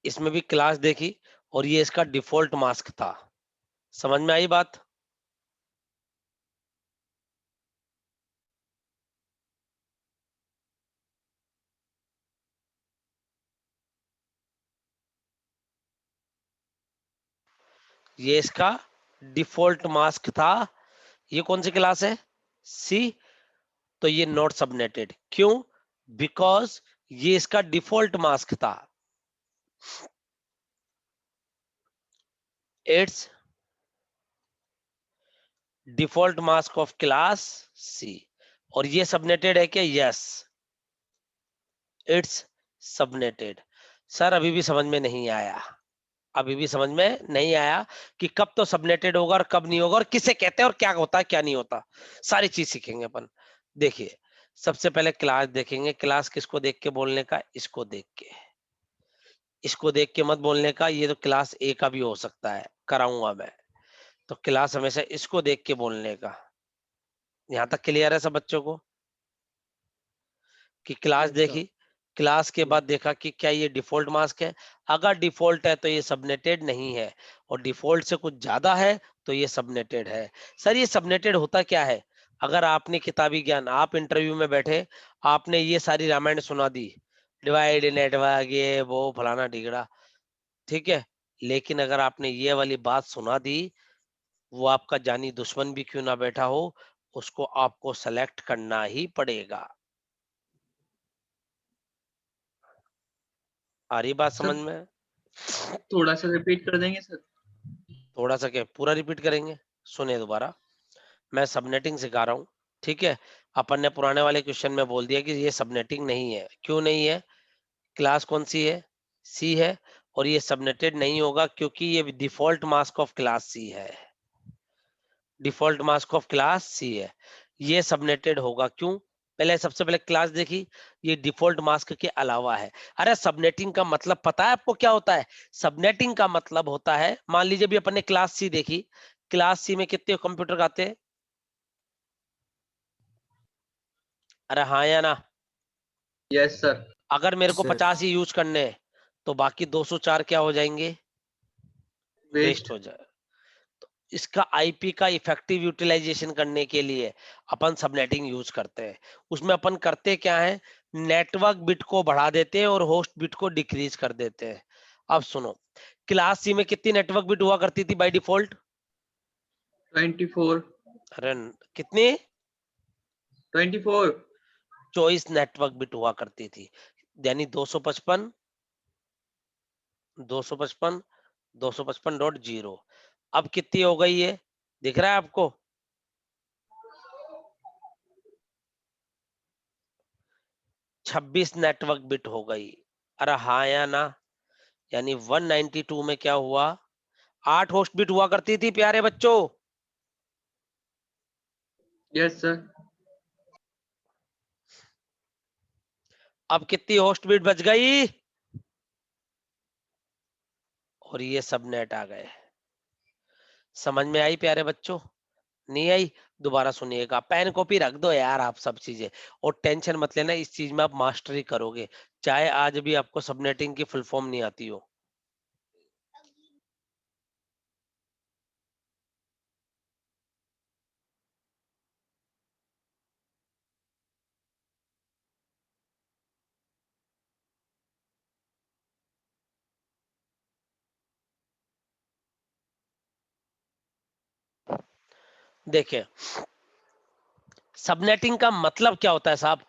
इसमें भी क्लास देखी और ये इसका डिफॉल्ट मास्क था। समझ में आई बात। ये इसका डिफॉल्ट मास्क था। ये कौन सी क्लास है, सी। तो ये नॉट सबनेटेड, क्यों, बिकॉज ये इसका डिफॉल्ट मास्क था। It's default mask of class C. और ये सबनेटेड है क्या, यस इट्स सबनेटेड। सर अभी भी समझ में नहीं आया, अभी भी समझ में नहीं आया कि कब तो सबनेटेड होगा और कब नहीं होगा, और किसे कहते हैं और क्या होता है क्या नहीं होता, सारी चीज सीखेंगे अपन। देखिए सबसे पहले क्लास देखेंगे। क्लास किसको देख के बोलने का, इसको देख के। इसको देख के मत बोलने का, ये तो क्लास ए का भी हो सकता है, कराऊंगा मैं। तो क्लास हमेशा इसको देख के बोलने का। यहां तक क्लियर है सब बच्चों को कि क्लास Yes, sir. देखी, क्लास के बाद देखा कि क्या ये डिफॉल्ट मास्क है। अगर डिफॉल्ट है तो ये सबनेटेड नहीं है, और डिफॉल्ट से कुछ ज्यादा है तो ये सबनेटेड है। सर ये सबनेटेड होता क्या है, अगर आपने किताबी ज्ञान, आप इंटरव्यू में बैठे, आपने ये सारी रामायण सुना दी, डिवाइड नेटवर्क ये वो फलाना ढिगड़ा, ठीक है, लेकिन अगर आपने ये वाली बात सुना दी, वो आपका जानी दुश्मन भी क्यों ना बैठा हो, उसको आपको सेलेक्ट करना ही पड़ेगा। आ रही बात समझ में। थोड़ा सा रिपीट कर देंगे सर। थोड़ा सा क्या, पूरा रिपीट करेंगे, सुने दोबारा। मैं सबनेटिंग सिखा रहा हूँ, ठीक है। अपन ने पुराने वाले क्वेश्चन में बोल दिया कि ये सबनेटिंग नहीं है। क्यों नहीं है, क्लास कौन सी है, सी है, और ये सबनेटेड नहीं होगा क्योंकि ये default mask of class C है। Default mask of class C है, ये सबनेटेड होगा क्यों। पहले सबसे पहले क्लास देखी, ये डिफॉल्ट मास्क के अलावा है। अरे सबनेटिंग का मतलब पता है आपको क्या होता है, सबनेटिंग का मतलब होता है, मान लीजिए भी अपन ने क्लास सी देखी, क्लास सी में कितने कंप्यूटर आते हैं, अरे हाँ या ना। Yes sir. अगर मेरे को Sir. 50 ही यूज करने हैं तो बाकी 204 क्या हो जाएंगे, वेस्ट वेस्ट। हो जाए। इसका आईपी का इफेक्टिव यूटिलाइजेशन करने के लिए अपन सबनेटिंग यूज करते हैं। उसमें अपन करते क्या है, नेटवर्क बिट को बढ़ा देते हैं और होस्ट बिट को डिक्रीज कर देते हैं। अब सुनो, क्लास सी में कितनी नेटवर्क बिट हुआ करती थी बाय डिफॉल्ट, 24। अरे कितनी, 24। चॉइस नेटवर्क बिट हुआ करती थी, यानी 255 255 255.0। अब कितनी हो गई है, दिख रहा है आपको, 26 नेटवर्क बिट हो गई। अरे हाँ या ना, यानी 192 में क्या हुआ, 8 होस्ट बिट हुआ करती थी प्यारे बच्चों। Yes sir. अब कितनी होस्ट बिट बच गई, और ये सब नेट आ गए। समझ में आई प्यारे बच्चों, नहीं आई, दोबारा सुनिएगा, पेन कॉपी रख दो यार आप सब चीजें, और टेंशन मत लेना, इस चीज में आप मास्टरी करोगे, चाहे आज भी आपको सबनेटिंग की फुल फॉर्म नहीं आती हो। देखिए सबनेटिंग का मतलब क्या होता है साहब,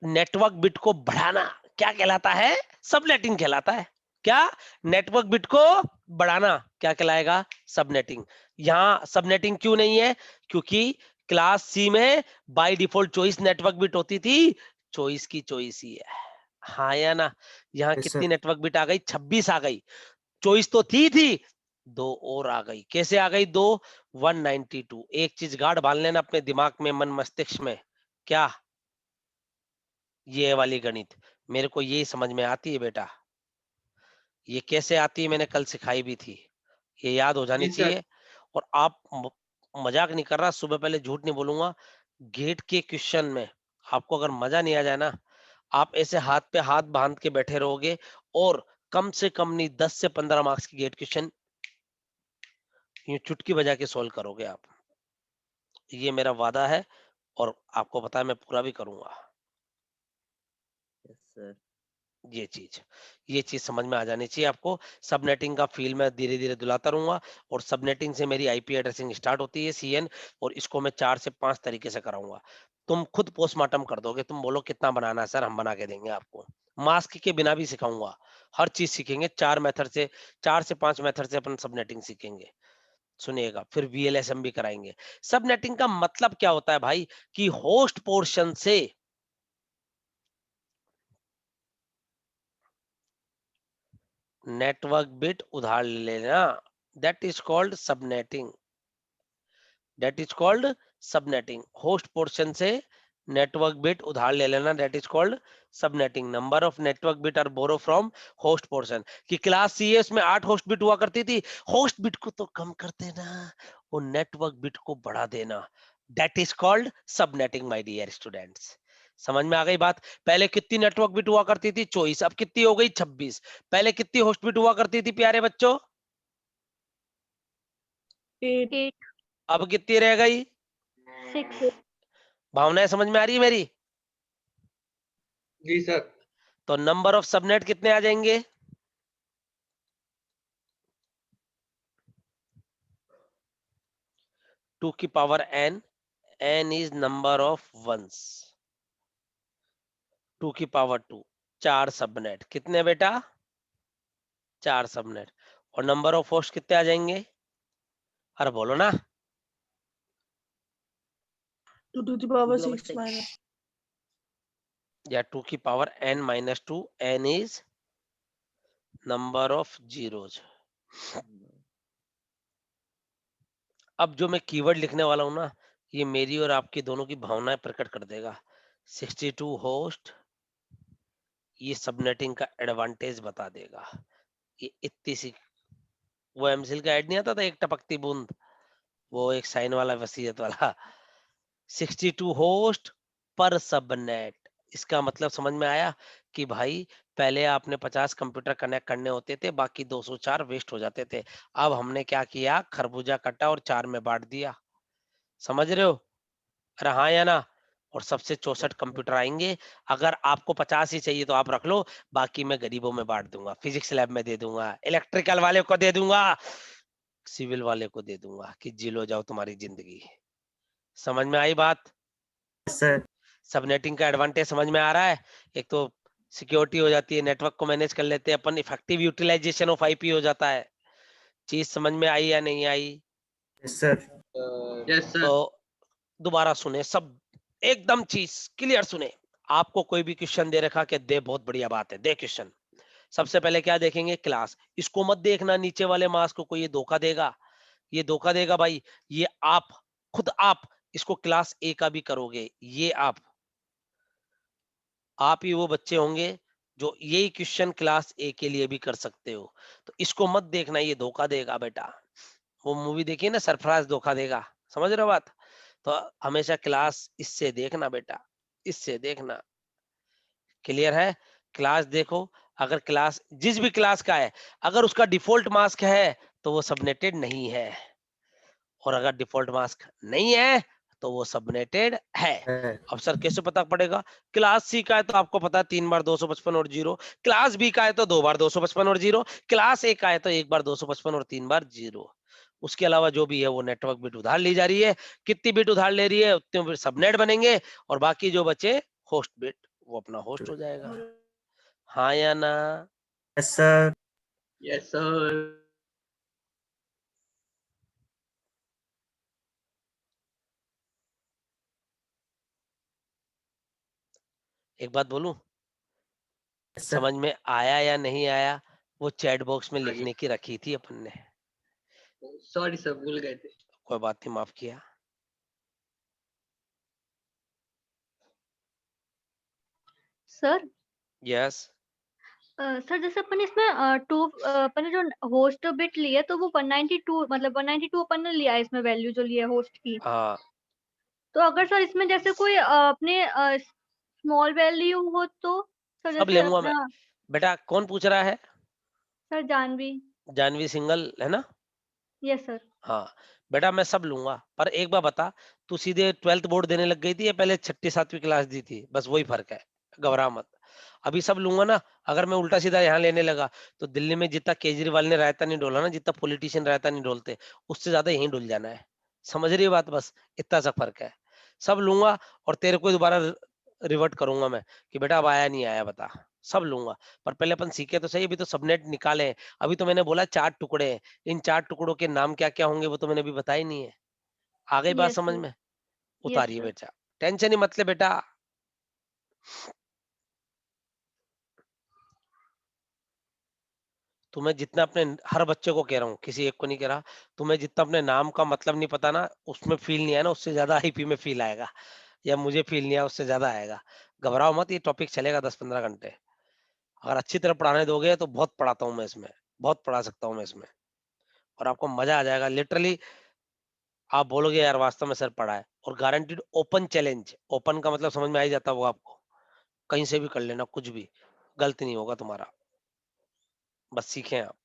नेटवर्क बिट को बढ़ाना, क्या कहलाता है, सबनेटिंग कहलाता है। क्या, नेटवर्क बिट को बढ़ाना क्या कहलाएगा, सबनेटिंग। यहां सबनेटिंग क्यों नहीं है, क्योंकि क्लास सी में by default choice network bit होती थी, चॉइस की चॉइस ही है, हाँ या ना। यहाँ Yes, कितनी sir. नेटवर्क बिट आ गई, 26 आ गई, चॉइस तो थी दो और आ गई। कैसे आ गई दो? 192। एक चीज गाढ़ बांध लेना अपने दिमाग में, मन मस्तिष्क में, क्या? ये वाली गणित मेरे को यही समझ में आती है बेटा। ये कैसे आती है मैंने कल सिखाई भी थी, ये याद हो जानी जी सर। चाहिए। और आप मजाक नहीं कर रहा, सुबह पहले झूठ नहीं बोलूंगा, गेट के क्वेश्चन में आपको अगर मजा नहीं आ जाए ना, आप ऐसे हाथ पे हाथ बांध के बैठे रहोगे और कम से कम नहीं 10 से 15 मार्क्स की गेट क्वेश्चन यूं चुटकी बजा के सोल्व करोगे आप। ये मेरा वादा है और आपको पता है मैं पूरा भी करूंगा। Yes sir. ये चीज समझ में आ जानी चाहिए आपको। सबनेटिंग का फील मैं धीरे धीरे दिलाता रहूंगा और सबनेटिंग से मेरी आईपी एड्रेसिंग स्टार्ट होती है, सीएन, और इसको मैं 4 से 5 तरीके से कराऊंगा। तुम खुद पोस्टमार्टम कर दोगे, तुम बोलो कितना बनाना है सर, हम बना के देंगे आपको। मास्क के बिना भी सिखाऊंगा, हर चीज सीखेंगे। 4 मेथड से, 4 से 5 मेथड से अपन सबनेटिंग सीखेंगे। सुनिएगा, फिर वीएलएसएम भी कराएंगे। सबनेटिंग का मतलब क्या होता है भाई, कि होस्ट पोर्शन से नेटवर्क बिट उधार लेना, that is called subnetting. That is called subnetting. Host portion से नेटवर्क बिट उधार ले लेना, that is called subnetting. Number of network bit are borrow from host portion. कि क्लास सीएस में 8 host bit हुआ करती थी, होस्ट बिट को तो कम कर देना और नेटवर्क बिट को बढ़ा देना, that is called subnetting my dear students. समझ में आ गई बात? पहले कितनी नेटवर्क बिट हुआ करती थी? 24। अब कितनी हो गई? 26। पहले कितनी होस्ट बिट हुआ करती थी प्यारे बच्चों? 8 अब कितनी रह गई? 6 भावनाएं समझ में आ रही है मेरी? जी सर। तो नंबर ऑफ सबनेट कितने आ जाएंगे? 2 की power n, n is number of ones, 2 की पावर 2, 4 सबनेट। कितने बेटा? 4 सबनेट। और नंबर ऑफ होस्ट कितने आ जाएंगे? अरे बोलो ना। 2 to the power 2 to the power 6 6. minus. या 2 की power n minus 2, n is number of zeros. अब जो मैं कीवर्ड लिखने वाला हूं ना, ये मेरी और आपकी दोनों की भावनाएं प्रकट कर देगा। 62 होस्ट, ये सबनेटिंग का एडवांटेज बता देगा। ये इतनी सी, वो एमसिल का ऐड नहीं आता था, एक टपकती बूंद, वो एक साइन वाला वसीयत वाला। 62 होस्ट पर सबनेट, इसका मतलब समझ में आया कि भाई पहले आपने 50 कंप्यूटर कनेक्ट करने होते थे, बाकी 204 वेस्ट हो जाते थे। अब हमने क्या किया, खरबूजा कटा और 4 में बांट दिया। समझ रहे हो? अरे हाँ या ना? और सबसे 64 कंप्यूटर आएंगे। अगर आपको 50 ही चाहिए तो आप रख लो, बाकी मैं गरीबों में बांट दूंगा, फिजिक्स लैब में दे दूंगा, इलेक्ट्रिकल वाले को दे दूंगा, सिविल वाले को दे दूंगा, कि जी लो जाओ तुम्हारी जिंदगी। समझ में आई बात? सर। सबनेटिंग का एडवांटेज समझ में आ रहा है? एक तो सिक्योरिटी हो जाती है, नेटवर्क को मैनेज कर लेते हैं अपन, इफेक्टिव यूटिलाइजेशन ऑफ आईपी हो जाता है। चीज समझ में आई या नहीं आई? Yes sir. Yes sir. तो दोबारा सुने सब, एकदम चीज क्लियर सुने। आपको कोई भी क्वेश्चन दे रखा कि दे, बहुत बढ़िया बात है, दे क्वेश्चन। सबसे पहले क्या देखेंगे? क्लास। इसको मत देखना नीचे वाले मार्क्स को, कोई ये धोखा देगा, ये धोखा देगा भाई। ये आप खुद, आप इसको क्लास ए का भी करोगे, ये आप ही वो बच्चे होंगे जो यही क्वेश्चन क्लास ए के लिए भी कर सकते हो। तो इसको मत देखना, ये धोखा देगा बेटा। वो मूवी देखिए ना, सरफराज धोखा देगा, समझ रहे हो बात? तो हमेशा क्लास इससे देखना बेटा, इससे देखना। क्लियर है? क्लास देखो, अगर क्लास जिस भी क्लास का है, अगर उसका डिफॉल्ट मास्क है तो वो सबनेटेड नहीं है, और अगर डिफॉल्ट मास्क नहीं है तो वो सबनेटेड है। अब सर कैसे पता पड़ेगा? क्लास सी का है तो आपको पता है 3 बार 255 और 0, क्लास बी का है तो 2 बार 255 और 0, क्लास ए का है तो 1 बार 255 और 3 बार 0। उसके अलावा जो भी है वो नेटवर्क बिट उधार ली जा रही है, कितनी बिट उधार ले रही है उतने बिट सबनेट बनेंगे, और बाकी जो बचे होस्ट बिट, वो अपना होस्ट हो जाएगा। हाँ या ना? Yes sir. Yes sir. एक बात बोलूं, यस सर। समझ में आया या नहीं आया? वो चैट बॉक्स में लिखने की रखी थी अपन ने। सॉरी सर, भूल गए थे। कोई बात नहीं, माफ किया। सर यस, सर जैसे अपन इसमें अपन ने जो होस्ट बिट लिया तो वो 192 मतलब 192 अपन ने लिया है इसमें वैल्यू जो लिया है होस्ट की। हाँ तो अगर सर इसमें जैसे कोई अपने स्मॉल वैल्यू हो तो सर सब जैसे लेऊंगा मैं। अपना बेटा कौन पूछ रहा है? सर जानवी। जानवी सिंगल है ना? Yes sir. हाँ बेटा मैं सब लूंगा, पर एक बार बता, तू सीधे 12th बोर्ड देने लग गई थी या पहले 6ठी 7वीं क्लास दी थी? बस वही फर्क है, घबरा मत। अभी सब लूंगा ना। अगर मैं उल्टा सीधा यहाँ लेने लगा तो दिल्ली में जितना केजरीवाल ने रायता नहीं डोला ना, जितना पॉलिटिशियन रायता नहीं डोलते, उससे ज्यादा यहीं डुल जाना है। समझ रही है बात? बस इतना सा फर्क है। सब लूंगा और तेरे को दोबारा रिवर्ट करूंगा मैं कि बेटा अब आया नहीं आया बता। सब लूंगा, पर पहले अपन सीखे तो सही। अभी तो सबनेट निकाले हैं। अभी तो मैंने बोला 4 टुकड़े हैं। इन 4 टुकड़ों के नाम क्या क्या होंगे वो तो मैंने अभी बताया ही नहीं है। आ गई बात यस समझ सर। में? यस उतारिए सर। बेटा, टेंशन ही मत ले बेटा। तुम्हें जितना अपने हर बच्चे को कह रहा हूँ, किसी एक को नहीं कह रहा, तुम्हें जितना अपने नाम का मतलब नहीं पता ना, उसमें फील नहीं आया ना, उससे ज्यादा आईपी में फील आएगा। या मुझे फील नहीं आया, उससे ज्यादा आएगा। घबराओ मत, ये टॉपिक चलेगा 10-15 घंटे। अगर अच्छी तरह पढ़ाने दोगे तो बहुत पढ़ाता हूँ मैं इसमें, बहुत पढ़ा सकता हूँ मैं इसमें, और आपको मजा आ जाएगा लिटरली। आप बोलोगे यार वास्तव में सर पढ़ा है। और गारंटीड ओपन चैलेंज। ओपन का मतलब समझ में आ ही जाता होगा आपको। कहीं से भी कर लेना, कुछ भी गलत नहीं होगा तुम्हारा। बस सीखें आप।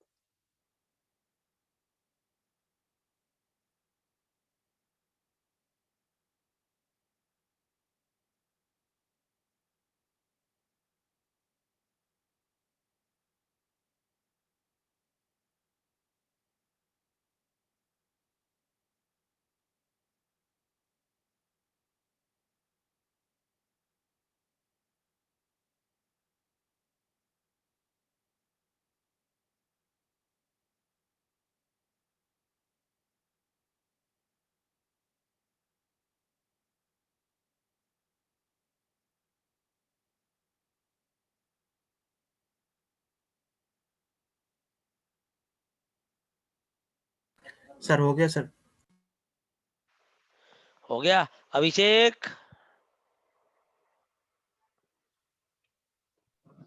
सर हो गया सर। हो गया अभिषेक?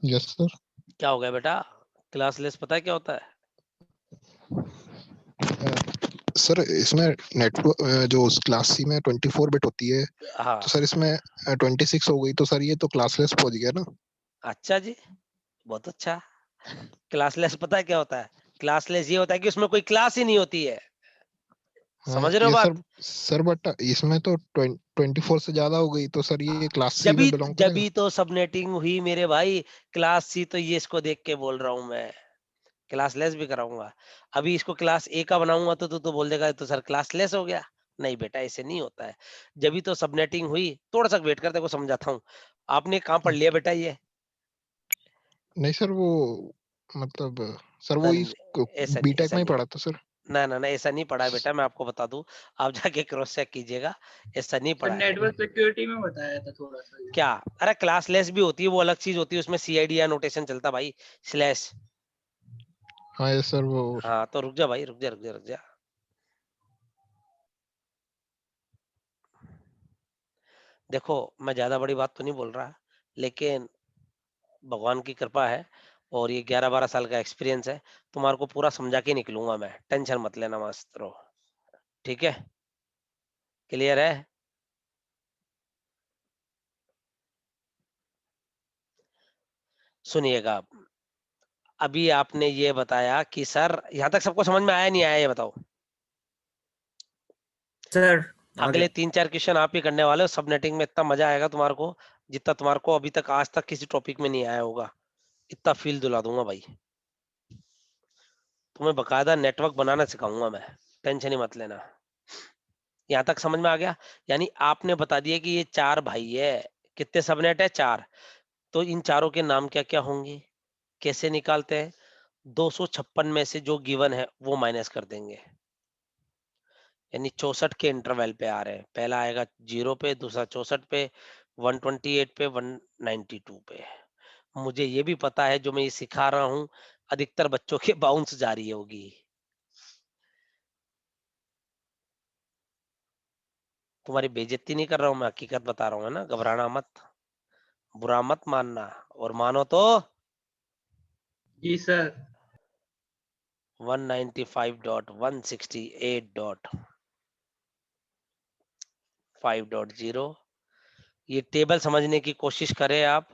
Yes sir. क्या हो गया बेटा? क्लास लेस पता है क्या होता है? सर इसमें नेटवर्क जो क्लास सी में 24 बिट होती है, हाँ। तो सर इसमें 26 हो गई, तो सर ये तो क्लासलेस पहुंच गया ना? अच्छा जी, बहुत अच्छा। क्लासलेस पता है क्या होता है? क्लासलेस ये होता है कि उसमें कोई क्लास ही नहीं होती है। हाँ समझ रहे हो ये सर। बात? सर बट इसमें तो 24 से ज्यादा हो गई, तो सर ये क्लास सी में बिलोंग करेगा? जबी तो सबनेटिंग हुई मेरे भाई। क्लास सी तो ये इसको देख के बोल रहा हूँ मैं। क्लासलेस भी कराऊंगा। अभी इसको क्लास ए का बनाऊंगा तो तू तो बोल देगा तो सर क्लासलेस हो गया। नहीं बेटा, ऐसे नहीं होता है। जबी तो सबनेटिंग हुई। थोड़ा सा वेट कर, तेरे को समझाता हूँ। आपने कहाँ पढ़ लिया बेटा ये? नहीं सर, वो मतलब सर वो नहीं, इस ऐसा नहीं, बीटेक ऐसा में ही नहीं। पढ़ा था सर। ना ना ना, ऐसा नहीं पढ़ा है बेटा, मैं आपको बता दूं। आप जाके क्रॉस चेक कीजिएगा। ऐसा नहीं सर पढ़ा है। नेटवर्क सिक्योरिटी में बताया था थोड़ा सा ये। क्या? अरे क्लासलेस भी होती है, वो अलग चीज होती है, उसमें सीआईडी या नोटेशन चलता भाई, स्लैश। हाँ ये सर वो। हाँ तो रुक जा भाई, रुक जा रुक जा रुक जा। देखो, मैं ज्यादा बड़ी बात तो नहीं बोल रहा, लेकिन भगवान की कृपा है और ये 11-12 साल का एक्सपीरियंस है। तुम्हारे को पूरा समझा के निकलूंगा मैं, टेंशन मत लेना, मस्त रहो। ठीक है? क्लियर है? सुनिएगा आप। अभी आपने ये बताया कि सर यहाँ तक सबको समझ में आया नहीं आया, ये बताओ। सर आ अगले गया। 3-4 क्वेश्चन आप ही करने वाले हो। सबनेटिंग में इतना मजा आएगा तुम्हारे को, जितना तुम्हारे को अभी तक आज तक किसी टॉपिक में नहीं आया होगा। इतना फील दिला दूंगा भाई। तुम्हें बकायदा नेटवर्क बनाना सिखाऊंगा मैं, टेंशन ही मत लेना। यहाँ तक समझ में आ गया? यानी आपने बता दिया कि ये 4 भाई है। कितने सबनेट है? 4। तो इन चारों के नाम क्या क्या होंगे? कैसे निकालते हैं? 256 में से जो गिवन है वो माइनस कर देंगे। यानी 64 के इंटरवल पे आ रहे हैं। पहला आएगा 0 पे, दूसरा 64 पे, 128 पे, 192 पे। मुझे ये भी पता है जो मैं ये सिखा रहा हूँ, अधिकतर बच्चों के बाउंस जारी होगी। तुम्हारी बेइज्जती नहीं कर रहा हूं मैं, हकीकत बता रहा हूँ, है ना, घबराना मत, बुरा मत मानना, और मानो तो जी सर। 195.168.5.0 ये टेबल समझने की कोशिश करें आप।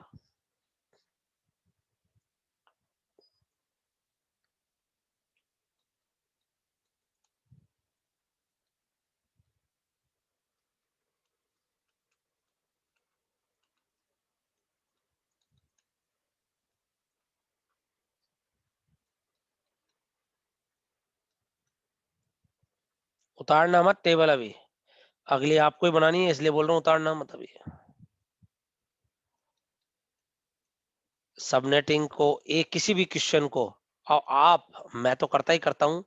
उतारना मत टेबल अभी, अगली आपको ही बनानी है, इसलिए बोल रहा हूँ उतारना मत अभी। सबनेटिंग को एक किसी भी क्वेश्चन को, और आप, मैं तो करता ही करता हूं,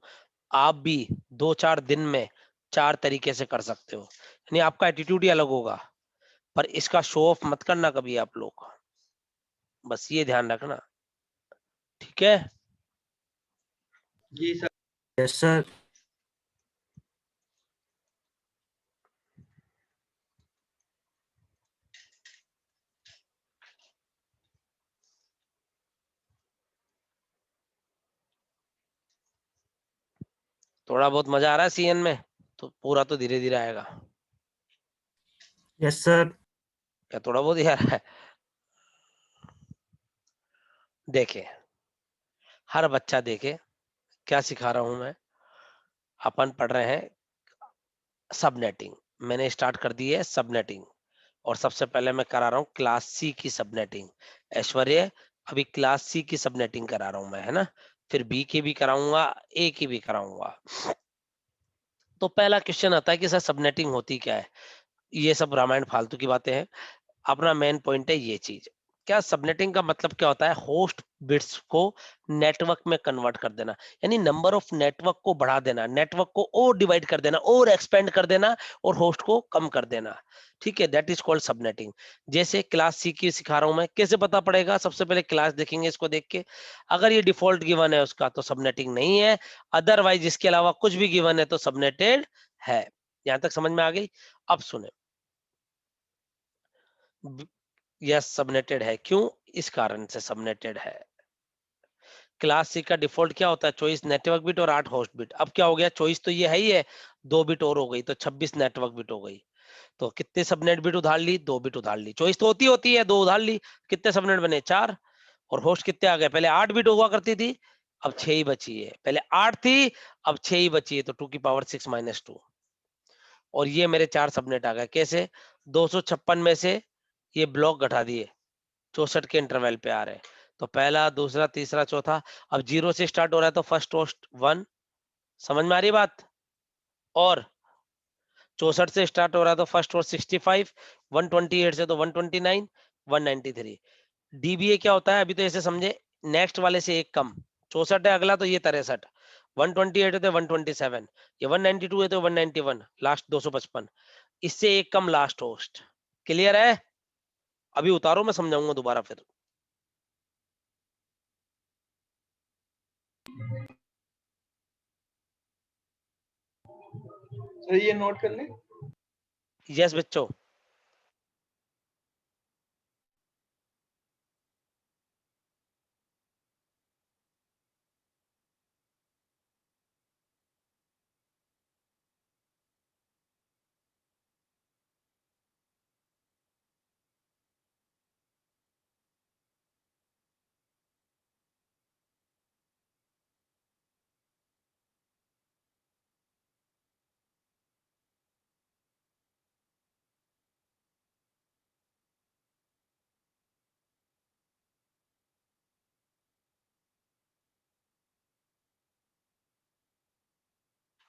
आप भी 2-4 दिन में 4 तरीके से कर सकते हो, यानी आपका एटीट्यूड ही अलग होगा, पर इसका शो ऑफ मत करना कभी आप लोग, बस ये ध्यान रखना, ठीक है। जी सर। Yes sir. थोड़ा बहुत मजा आ रहा है सीएन में, तो पूरा तो धीरे धीरे आएगा। Yes sir. क्या थोड़ा बहुत ही आ रहा है? देखे, हर बच्चा देखे क्या सिखा रहा हूं मैं। अपन पढ़ रहे हैं सबनेटिंग, मैंने स्टार्ट कर दी है सबनेटिंग, और सबसे पहले मैं करा रहा हूँ क्लास सी की सबनेटिंग। ऐश्वर्य, अभी क्लास सी की सबनेटिंग करा रहा हूं मैं, है ना, फिर बी की भी कराऊंगा, ए की भी कराऊंगा। तो पहला क्वेश्चन आता है कि सर सबनेटिंग होती क्या है, ये सब रामायण फालतू की बातें हैं, अपना मेन पॉइंट है ये चीज। क्या सबनेटिंग का मतलब क्या होता है? होस्ट बिट्स को नेटवर्क में कन्वर्ट कर देना, यानी नंबर ऑफ नेटवर्क को बढ़ा देना, नेटवर्क को और डिवाइड कर देना और एक्सपेंड कर देना, और होस्ट को कम कर देना, ठीक है, दैट इज कॉल्ड सबनेटिंग। जैसे क्लास सी की सिखा रहा हूं मैं, कैसे पता पड़ेगा? सबसे पहले क्लास देखेंगे, इसको देख के अगर ये डिफॉल्ट गिवन है उसका तो सबनेटिंग नहीं है, अदरवाइज इसके अलावा कुछ भी गिवन है तो सबनेटेड है। यहां तक समझ में आ गई? अब सुने, यस सबनेटेड है, क्यों? इस कारण से सबनेटेड है। क्लास सी का डिफॉल्ट क्या होता है? 24 नेटवर्क बिट और 8 होस्ट बिट। अब क्या हो गया? चॉइस तो ये है ही है, 2 बिट और हो गई तो 26 नेटवर्क बिट हो गई। तो कितने सबनेट बिट उधार ली? 2 बिट उधार ली। चॉइस तो होती है, 2 उधार ली, कितने सबनेट बने? 4। और होस्ट कितने आ गए? पहले 8 बिट हुआ करती थी, अब 6 ही बची है, पहले 8 थी अब 6 ही बची है, तो 2 की पावर 6 माइनस 2। और ये मेरे 4 सबनेट आ गए। कैसे? 256 में से ये ब्लॉक घटा दिए, 64 के इंटरवल पे आ रहे हैं, तो पहला, दूसरा, तीसरा, चौथा। अब 0 से स्टार्ट हो रहा है तो फर्स्ट होस्ट 1, समझ में आ रही बात? और 64 से स्टार्ट हो रहा है तो फर्स्ट होस्ट 65, 128 से तो 129, 193। डीबीए क्या होता है? अभी तो ऐसे समझे, नेक्स्ट वाले से एक कम, 64 है अगला तो ये 63, 128 है तो 127, ये 192 है तो 191, लास्ट 255, इससे एक कम लास्ट होस्ट। क्लियर है? अभी उतारो, मैं समझाऊंगा दोबारा फिर। सर ये नोट कर लें। यस बच्चों।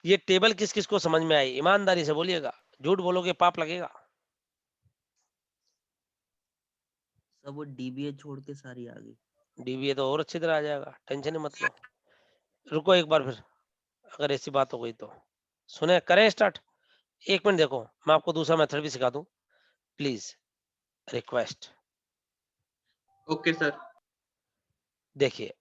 ये टेबल किस किस को समझ में आई? ईमानदारी से बोलिएगा, झूठ बोलोगे पाप लगेगा। सब वो डीबीए छोड़ के सारी आ गई। डीबीए तो और अच्छी तरह आ जाएगा, टेंशन ही मत लो। रुको एक बार फिर, अगर ऐसी बात हो गई तो सुने, करें स्टार्ट? 1 मिनट देखो, मैं आपको दूसरा मेथड भी सिखा दूं, प्लीज, रिक्वेस्ट। Okay sir. देखिए,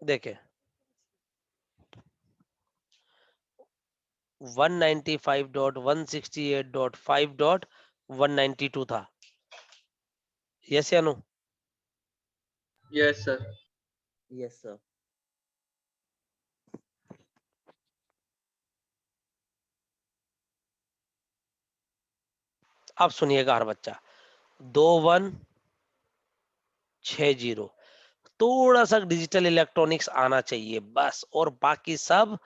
देखिए 195.168.5.192 था। यस या no? Yes sir. Yes, sir. अब सुनिएगा हर बच्चा, 2160, थोड़ा सा डिजिटल इलेक्ट्रॉनिक्स आना चाहिए बस, और बाकी सब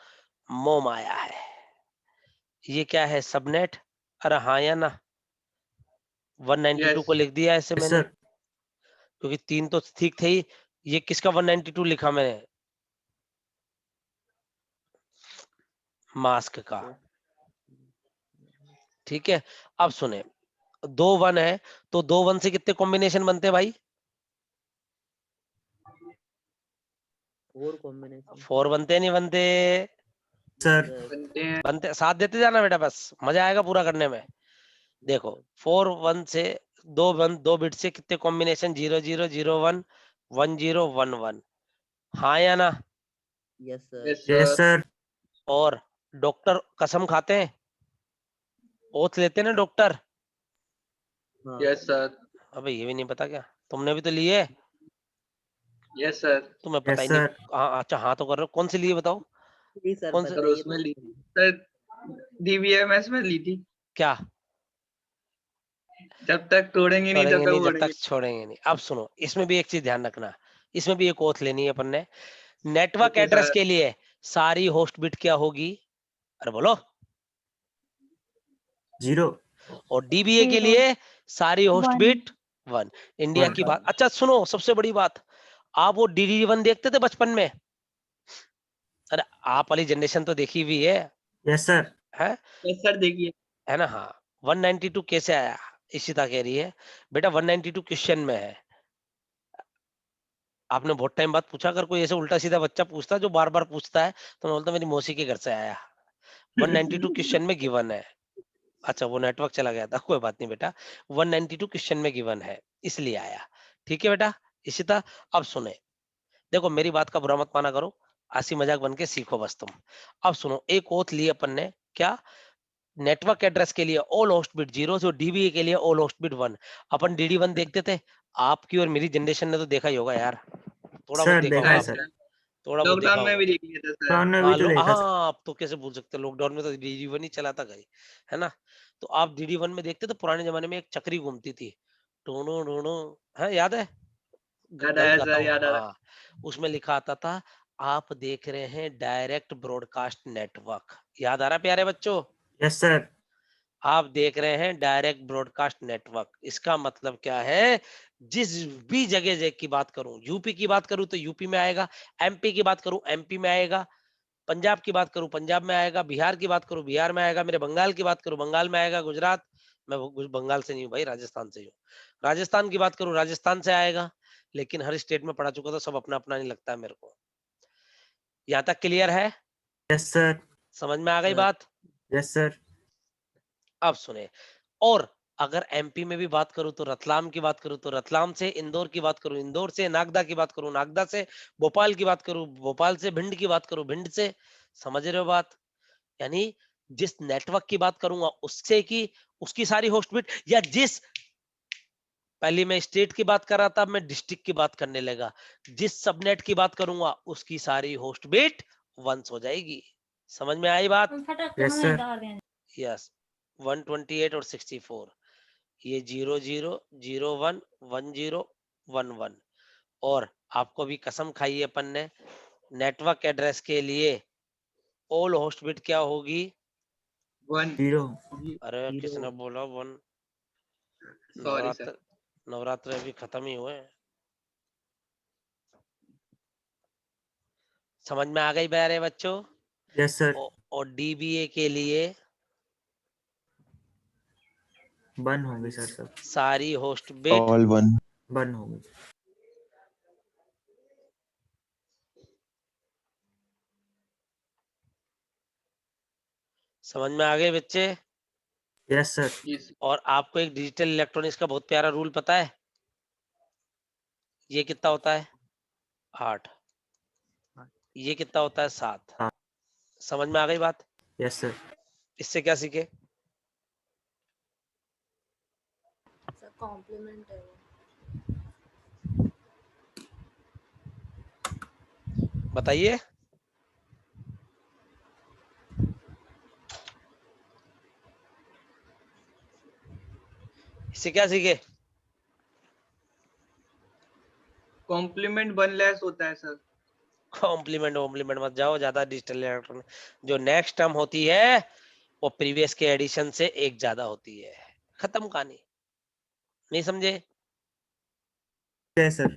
मोम आया है। ये क्या है, सबनेट? अरे हाँ या ना? 192 को Yes. लिख दिया ऐसे यस मैंने, सर। क्योंकि 3 तो ठीक थे ही। ये किसका 192 लिखा मैंने? मास्क का। ठीक है, अब सुने, 2 1 है तो 2 1 से कितने कॉम्बिनेशन बनते हैं भाई? 4 combination. 4 बनते नहीं बनते? सर। Yes. बनते हैं। बनते, साथ देते जाना बेटा, बस मजा आएगा पूरा करने में। देखो 4 1 से 2 बिट से कितने कॉम्बिनेशन? 0 0 0 1 1 0 1 1। हाँ या ना? Yes, sir. Yes yes sir. Sir. और डॉक्टर कसम खाते हैं, ओथ लेते हैं ना डॉक्टर? हाँ. Yes sir. अबे ये भी नहीं पता क्या? तुमने भी तो लिए? Yes sir. तुम्हें पता ही यस नहीं। सर। हाँ अच्छा, हाँ तो कर रहे हो। कौन सी लिए बताओ? जी सर, कौन से? सर बताइए उसमें तो ली सही। सर, DBMS में ली थी। क्या? जब तक तोड़ेंगे नहीं छोड़ेंगे तब नहीं तक जब तक उड़ेंगे। छोड़ेंगे नहीं। अब सुनो, इसमें भी एक चीज ध्यान रखना, इसमें भी एक ओथ लेनी है अपन ने। Network Okay, address sir. के लिए सारी होस्ट बिट क्या होगी? अरे बोलो। 0 और डीबीए के लिए सारी होस्ट बिट 1। इंडिया 1 की बात। अच्छा सुनो, सबसे बड़ी बात, आप वो DD1 देखते थे बचपन में? अरे आप वाली जनरेशन तो देखी हुई यस सर। है Yes sir, देखिए। है ना? हाँ। 192 कैसे आया? इशिता कह रही है बेटा 192 क्वेश्चन में है। आपने बहुत टाइम बाद पूछा, अगर कोई ऐसे उल्टा सीधा बच्चा पूछता जो बार बार पूछता है, तो मैं बोलता मेरी मौसी के घर से आया। 192 क्वेश्चन में गिवन है। अच्छा वो नेटवर्क चला गया था, कोई बात नहीं बेटा, 192 क्वेश्चन में गिवन है, इसलिए आया। ठीक है बेटा इशिता। अब सुने, देखो मेरी बात का बुरा मत माना करो, हंसी मजाक बन के सीखो बस तुम। अब सुनो, एक ओथ ली अपन ने, क्या? नेटवर्क एड्रेस के लिए ऑल होस्ट बिट 0, जो डीबीए के लिए ऑल होस्ट बिट 1। अपन DD1 देखते थे, आपकी और मेरी जनरेशन ने तो देखा ही होगा यार, थोड़ा बहुत सर देखा देखा होगा है Yes आपने, सर। sir. थोड़ा बहुत देखा लॉकडाउन में होगा। भी देख लिया था सर। लॉकडाउन में भी हाँ तो देखा सर। हाँ, आप तो कैसे भूल सकते, लॉकडाउन में तो DD1 ही चला था भाई, है ना? तो आप DD1 में देखते तो पुराने जमाने में एक चक्री घूमती थी, टोनो टोनो, है याद है? याद गलत आया गाता सर, हूँ याद आ रहा। हाँ। उसमें लिखा आता था, आप देख रहे हैं डायरेक्ट ब्रॉडकास्ट नेटवर्क। याद आ रहा है प्यारे बच्चों? Yes sir. आप देख रहे हैं डायरेक्ट ब्रॉडकास्ट नेटवर्क। इसका मतलब क्या है? जिस भी जगह की बात करूं, यूपी की बात करूं तो यूपी में आएगा, MP की बात करूं MP में आएगा, पंजाब की बात करूं पंजाब में आएगा, बिहार की बात करूं बिहार में आएगा, मेरे बंगाल की बात करूं बंगाल में आएगा, गुजरात, मैं बंगाल से नहीं हूं भाई, राजस्थान से हूँ, राजस्थान की बात करूं राजस्थान से आएगा। लेकिन हर स्टेट में पढ़ा चुका तो सब अपना अपना नहीं लगता है मेरे को। यहाँ तक क्लियर है? Yes sir. समझ में आ गई सर. बात? Yes sir. अब सुने, और अगर MP में भी बात करूं तो रतलाम की बात करूं तो रतलाम से, इंदौर की बात करूं इंदौर से, नागदा की बात करूं नागदा से, भोपाल की बात करूं भोपाल से, भिंड की बात करूं भिंड से। समझ रहे हो बात? यानी जिस नेटवर्क की बात करूंगा उससे की उसकी सारी होस्ट बिट, या जिस, पहले मैं स्टेट की बात कर रहा था, अब मैं डिस्ट्रिक्ट की बात करने लगा, जिस सबनेट की बात करूंगा उसकी सारी होस्ट बिट 1 हो जाएगी। समझ में आई बात? Yes sir. यस। 128 और 64, ये 0 0 0 1 1 0 1 1। और आपको भी कसम खाई है अपन ने, नेटवर्क एड्रेस के लिए ऑल होस्ट बिट क्या होगी? 1. 0 अरे Zero. किसने बोला 1? Sorry sir. नवरात्र अभी खत्म ही हुए। समझ में आ गई प्यारे बच्चों? Yes sir. और DBA के लिए 1 होंगे सर सब। सारी होस्ट बिट All one. 1 होंगे। समझ में आ गए बच्चे? Yes sir. Yes. और आपको एक डिजिटल इलेक्ट्रॉनिक्स का बहुत प्यारा रूल पता है? ये कितना होता है? 8। ये कितना होता है? 7। हाँ। समझ में आ गई बात? Yes sir. इससे क्या सीखे? कॉम्प्लीमेंट है वो। बताइए। इससे क्या सीखे? कॉम्प्लीमेंट 1 लेस होता है सर। कॉम्प्लीमेंट मत जाओ, ज्यादा डिजिटल इलेक्ट्रॉन। जो नेक्स्ट टर्म होती है वो प्रीवियस के एडिशन से एक ज्यादा होती है। खत्म कहानी। नहीं समझे? Yes sir.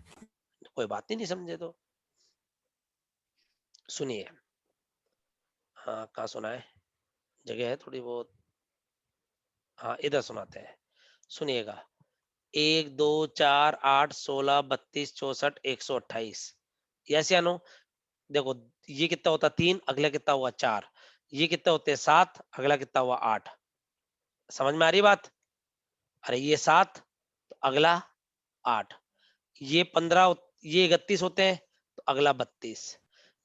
कोई बात नहीं समझे तो सुनिए। हाँ, कहाँ सुना है? जगह है थोड़ी बहुत। हाँ, इधर सुनाते हैं, सुनिएगा। 1 2 4 8 16 32 64 128। यस या नो? देखो, ये कितना होता 3, अगला कितना हुआ 4, ये कितना होते 7, अगला कितना हुआ 8। समझ में आ रही बात? अरे ये 7 तो अगला 8, ये 15, ये 31 होते हैं तो अगला 32,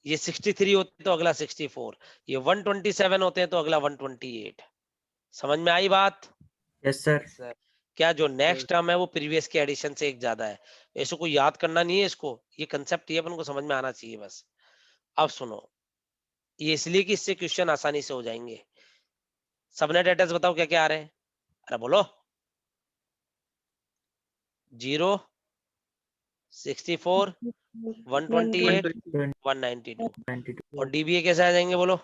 ये 63 होते हैं तो अगला 64, ये 127 होते हैं तो अगला 128। समझ में आई बात? Yes sir. क्या जो नेक्स्ट टर्म है वो प्रीवियस के एडिशन से एक ज्यादा है? ऐसे को याद करना नहीं है इसको, ये कंसेप्ट ये अपन को समझ में आना चाहिए बस। अब सुनो, ये इसलिए कि इससे क्वेश्चन आसानी से हो जाएंगे। सबनेट एड्रेस बताओ क्या क्या आ रहे हैं? अरे बोलो। 0 64 128 192 और डीबीए कैसे आ जाएंगे बोलो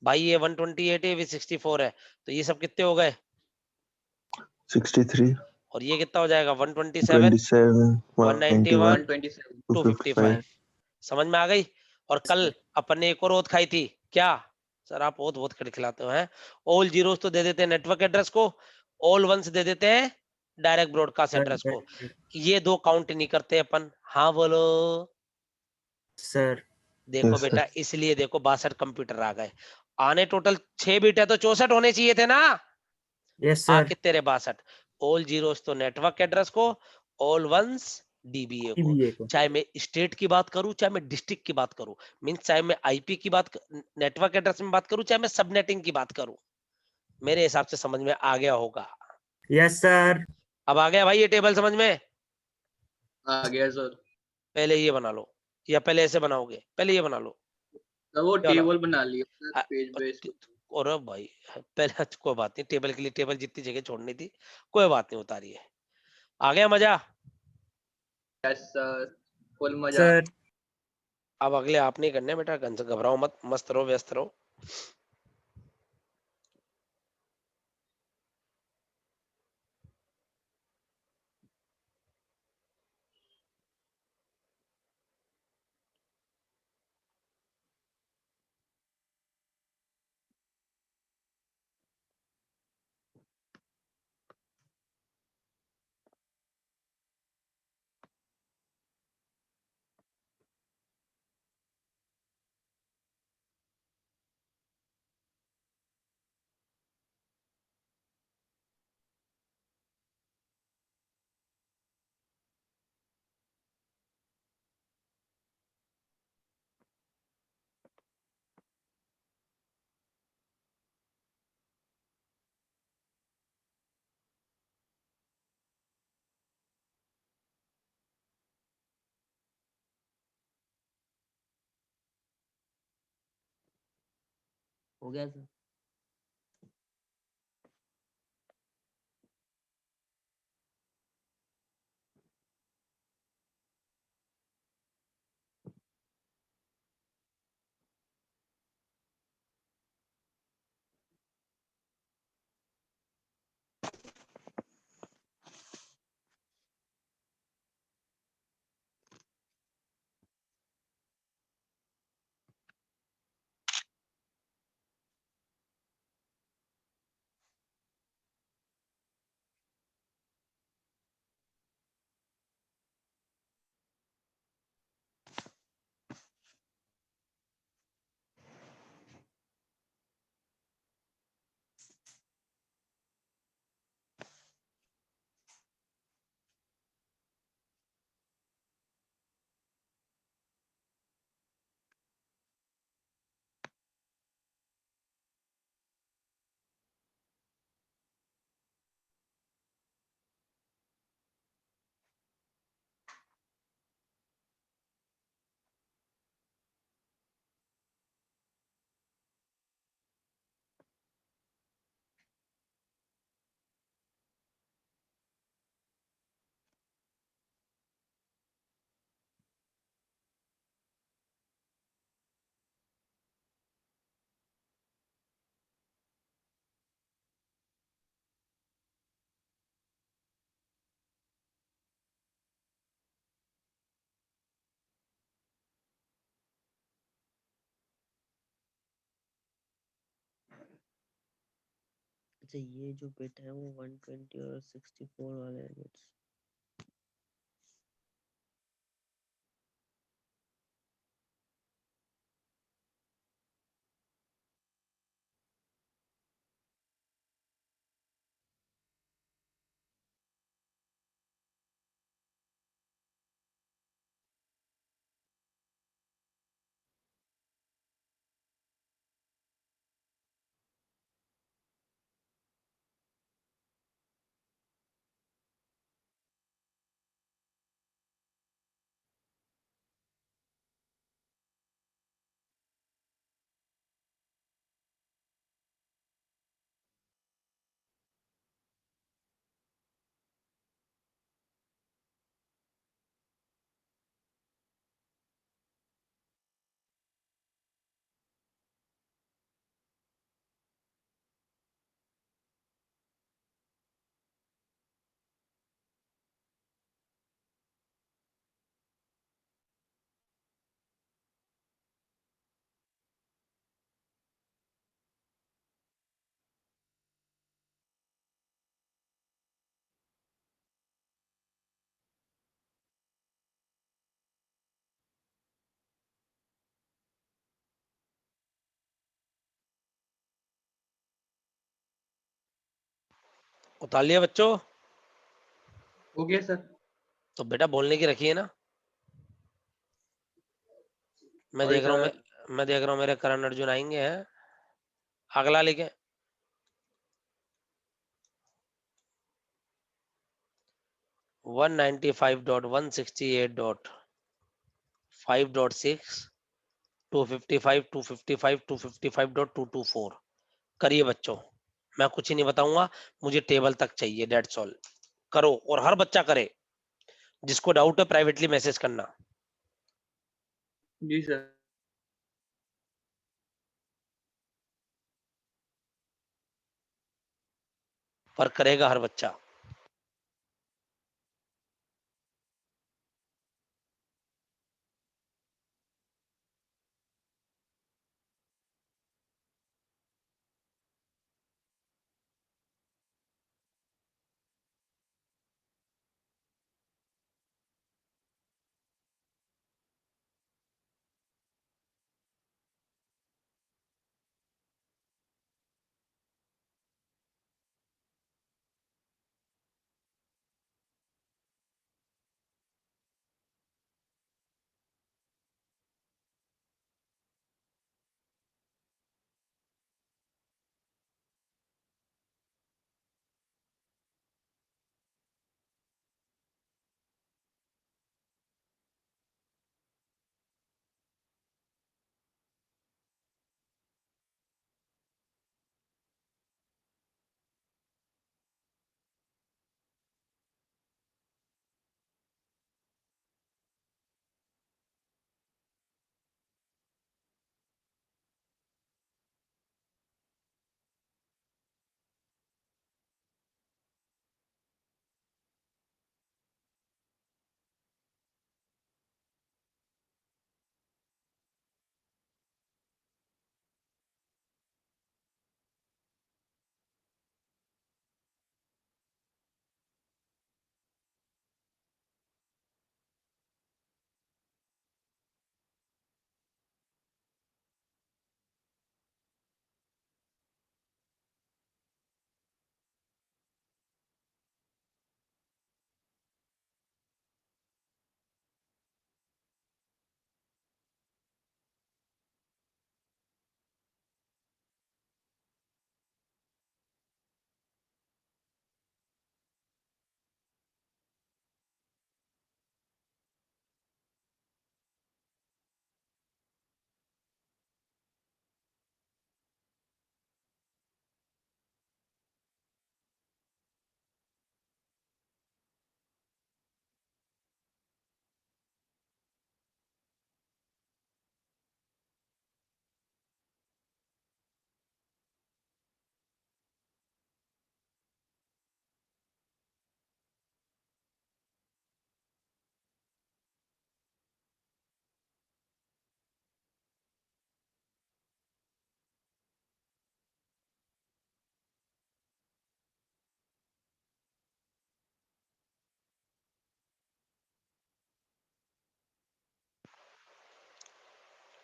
भाई? ये 128 है, ये 64 है, तो ये सब कितने हो गए? 63 और ये कितना हो जाएगा? 127 27 191 127। 255। समझ में आ गई? और कल अपन ने एक और ओथ खाई थी क्या? सर आप ओथ बहुत खिलाते हो हैं। ऑल जीरोस तो दे देते हैं नेटवर्क एड्रेस को, ऑल वंस दे देते हैं डायरेक्ट ब्रॉडकास्ट एड्रेस को। ये दो काउंट नहीं करते अपन। हाँ बोलो सर। देखो Yes, बेटा, इसलिए देखो 62 कंप्यूटर आ गए। आने टोटल 6 बीट है तो 64 होने चाहिए थे ना। यस आ सर। कितने रहे? 62। ऑल जीरोस तो नेटवर्क एड्रेस को, ऑल वंस डीबीए को। टीबीए को। चाहे मैं स्टेट की बात करूं चाहे मैं डिस्ट्रिक्ट की बात करूं, मींस चाहे मैं आईपी की बात नेटवर्क एड्रेस में बात करूं चाहे मैं सबनेटिंग की बात करूं, मेरे हिसाब से समझ में आ गया होगा। Yes sir. अब आ गया भाई ये टेबल समझ में? आ गया सर। पहले ये बना लो या पहले ऐसे बनाओगे? पहले ये बना लो। सर वो क्या टेबल बना लिया सर, आ- पेज बेस। और भाई पहले कोई बात नहीं, टेबल के लिए टेबल जितनी जगह छोड़नी थी कोई बात नहीं, उतारी है। आ गया मजा? यस सर, फुल मजा। सर। अब अगले आप नहीं करने बेटा, घबराओ मत, मस्त रहो, व्यस्त रहो। हो गया सर। अच्छा ये जो बिट है वो 120 और 64 वाले हैं बिट्स। उतार लिया बच्चों? हो गया सर। तो बेटा बोलने की रखिए ना। मैं सॉरी देख रहा हूँ सर। मैं देख रहा हूँ मेरे करण अर्जुन आएंगे हैं। अगला लिखे 195.168.5.6 255 करिए बच्चों। मैं कुछ ही नहीं बताऊंगा, मुझे टेबल तक चाहिए, डेट्स ऑल। करो, और हर बच्चा करे। जिसको डाउट है प्राइवेटली मैसेज करना। जी सर। पर करेगा हर बच्चा।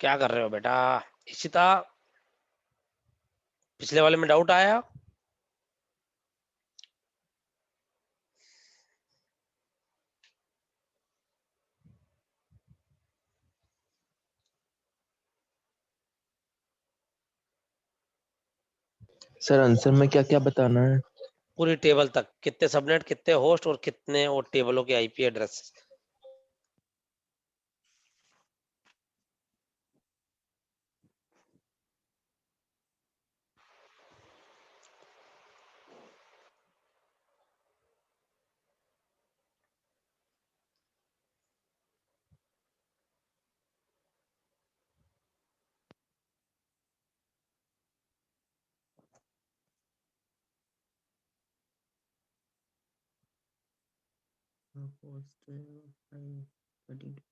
क्या कर रहे हो बेटा? इशिता, पिछले वाले में डाउट आया? सर आंसर में क्या क्या बताना है? पूरी टेबल तक, कितने सबनेट, कितने होस्ट और कितने और टेबलों के IP address. Post 5, 13.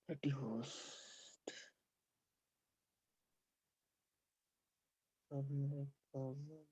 Host. Subnet cover.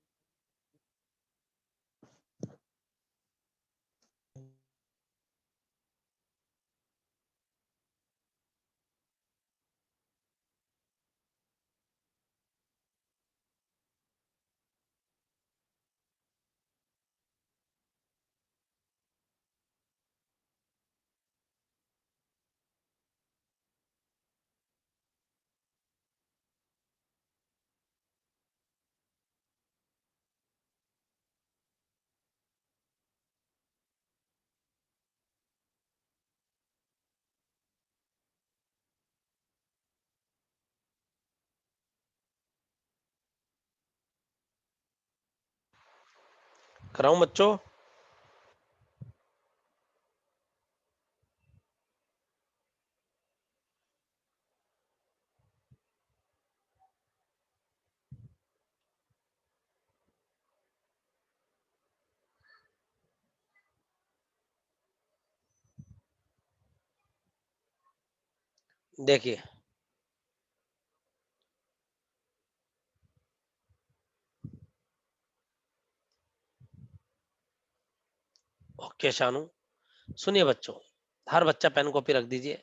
कराऊं बच्चों? देखिए, ओके शानू, सुनिए बच्चों, हर बच्चा पेन कॉपी रख दीजिए।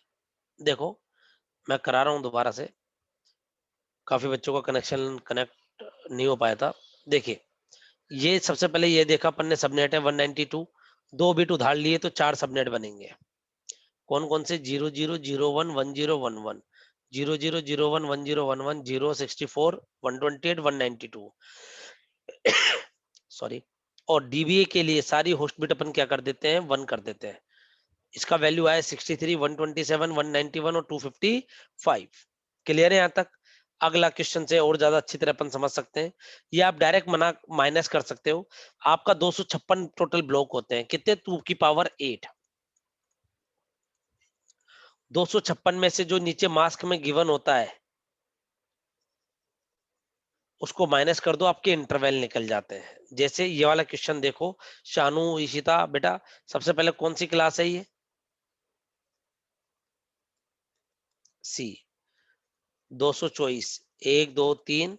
देखो, मैं करा रहा हूं दोबारा से, काफी बच्चों का कनेक्शन कनेक्ट नहीं हो पाया था। देखिए, ये सबसे पहले ये देखा अपन ने, सबनेट है 192, 2 बिट उधार लिए तो 4 सबनेट बनेंगे। कौन कौन से? 0001 1011, 0001 1011, 064 128 192, सॉरी। और डीबीए के लिए सारी होस्ट बिट अपन क्या कर देते हैं? 1 कर देते हैं। इसका वैल्यू आया 63 127 191 और 255। क्लियर है यहाँ तक? अगला क्वेश्चन से और ज्यादा अच्छी तरह अपन समझ सकते हैं। ये आप डायरेक्ट मना माइनस कर सकते हो। आपका 256 टोटल ब्लॉक होते हैं, कितने? 2 की पावर 8। 256 में से जो नीचे मास्क में गिवन होता है उसको माइनस कर दो, आपके इंटरवल निकल जाते हैं। जैसे ये वाला क्वेश्चन देखो, शानू, ईशिता बेटा, सबसे पहले कौन सी क्लास है ये? सी। 224, 1 2 3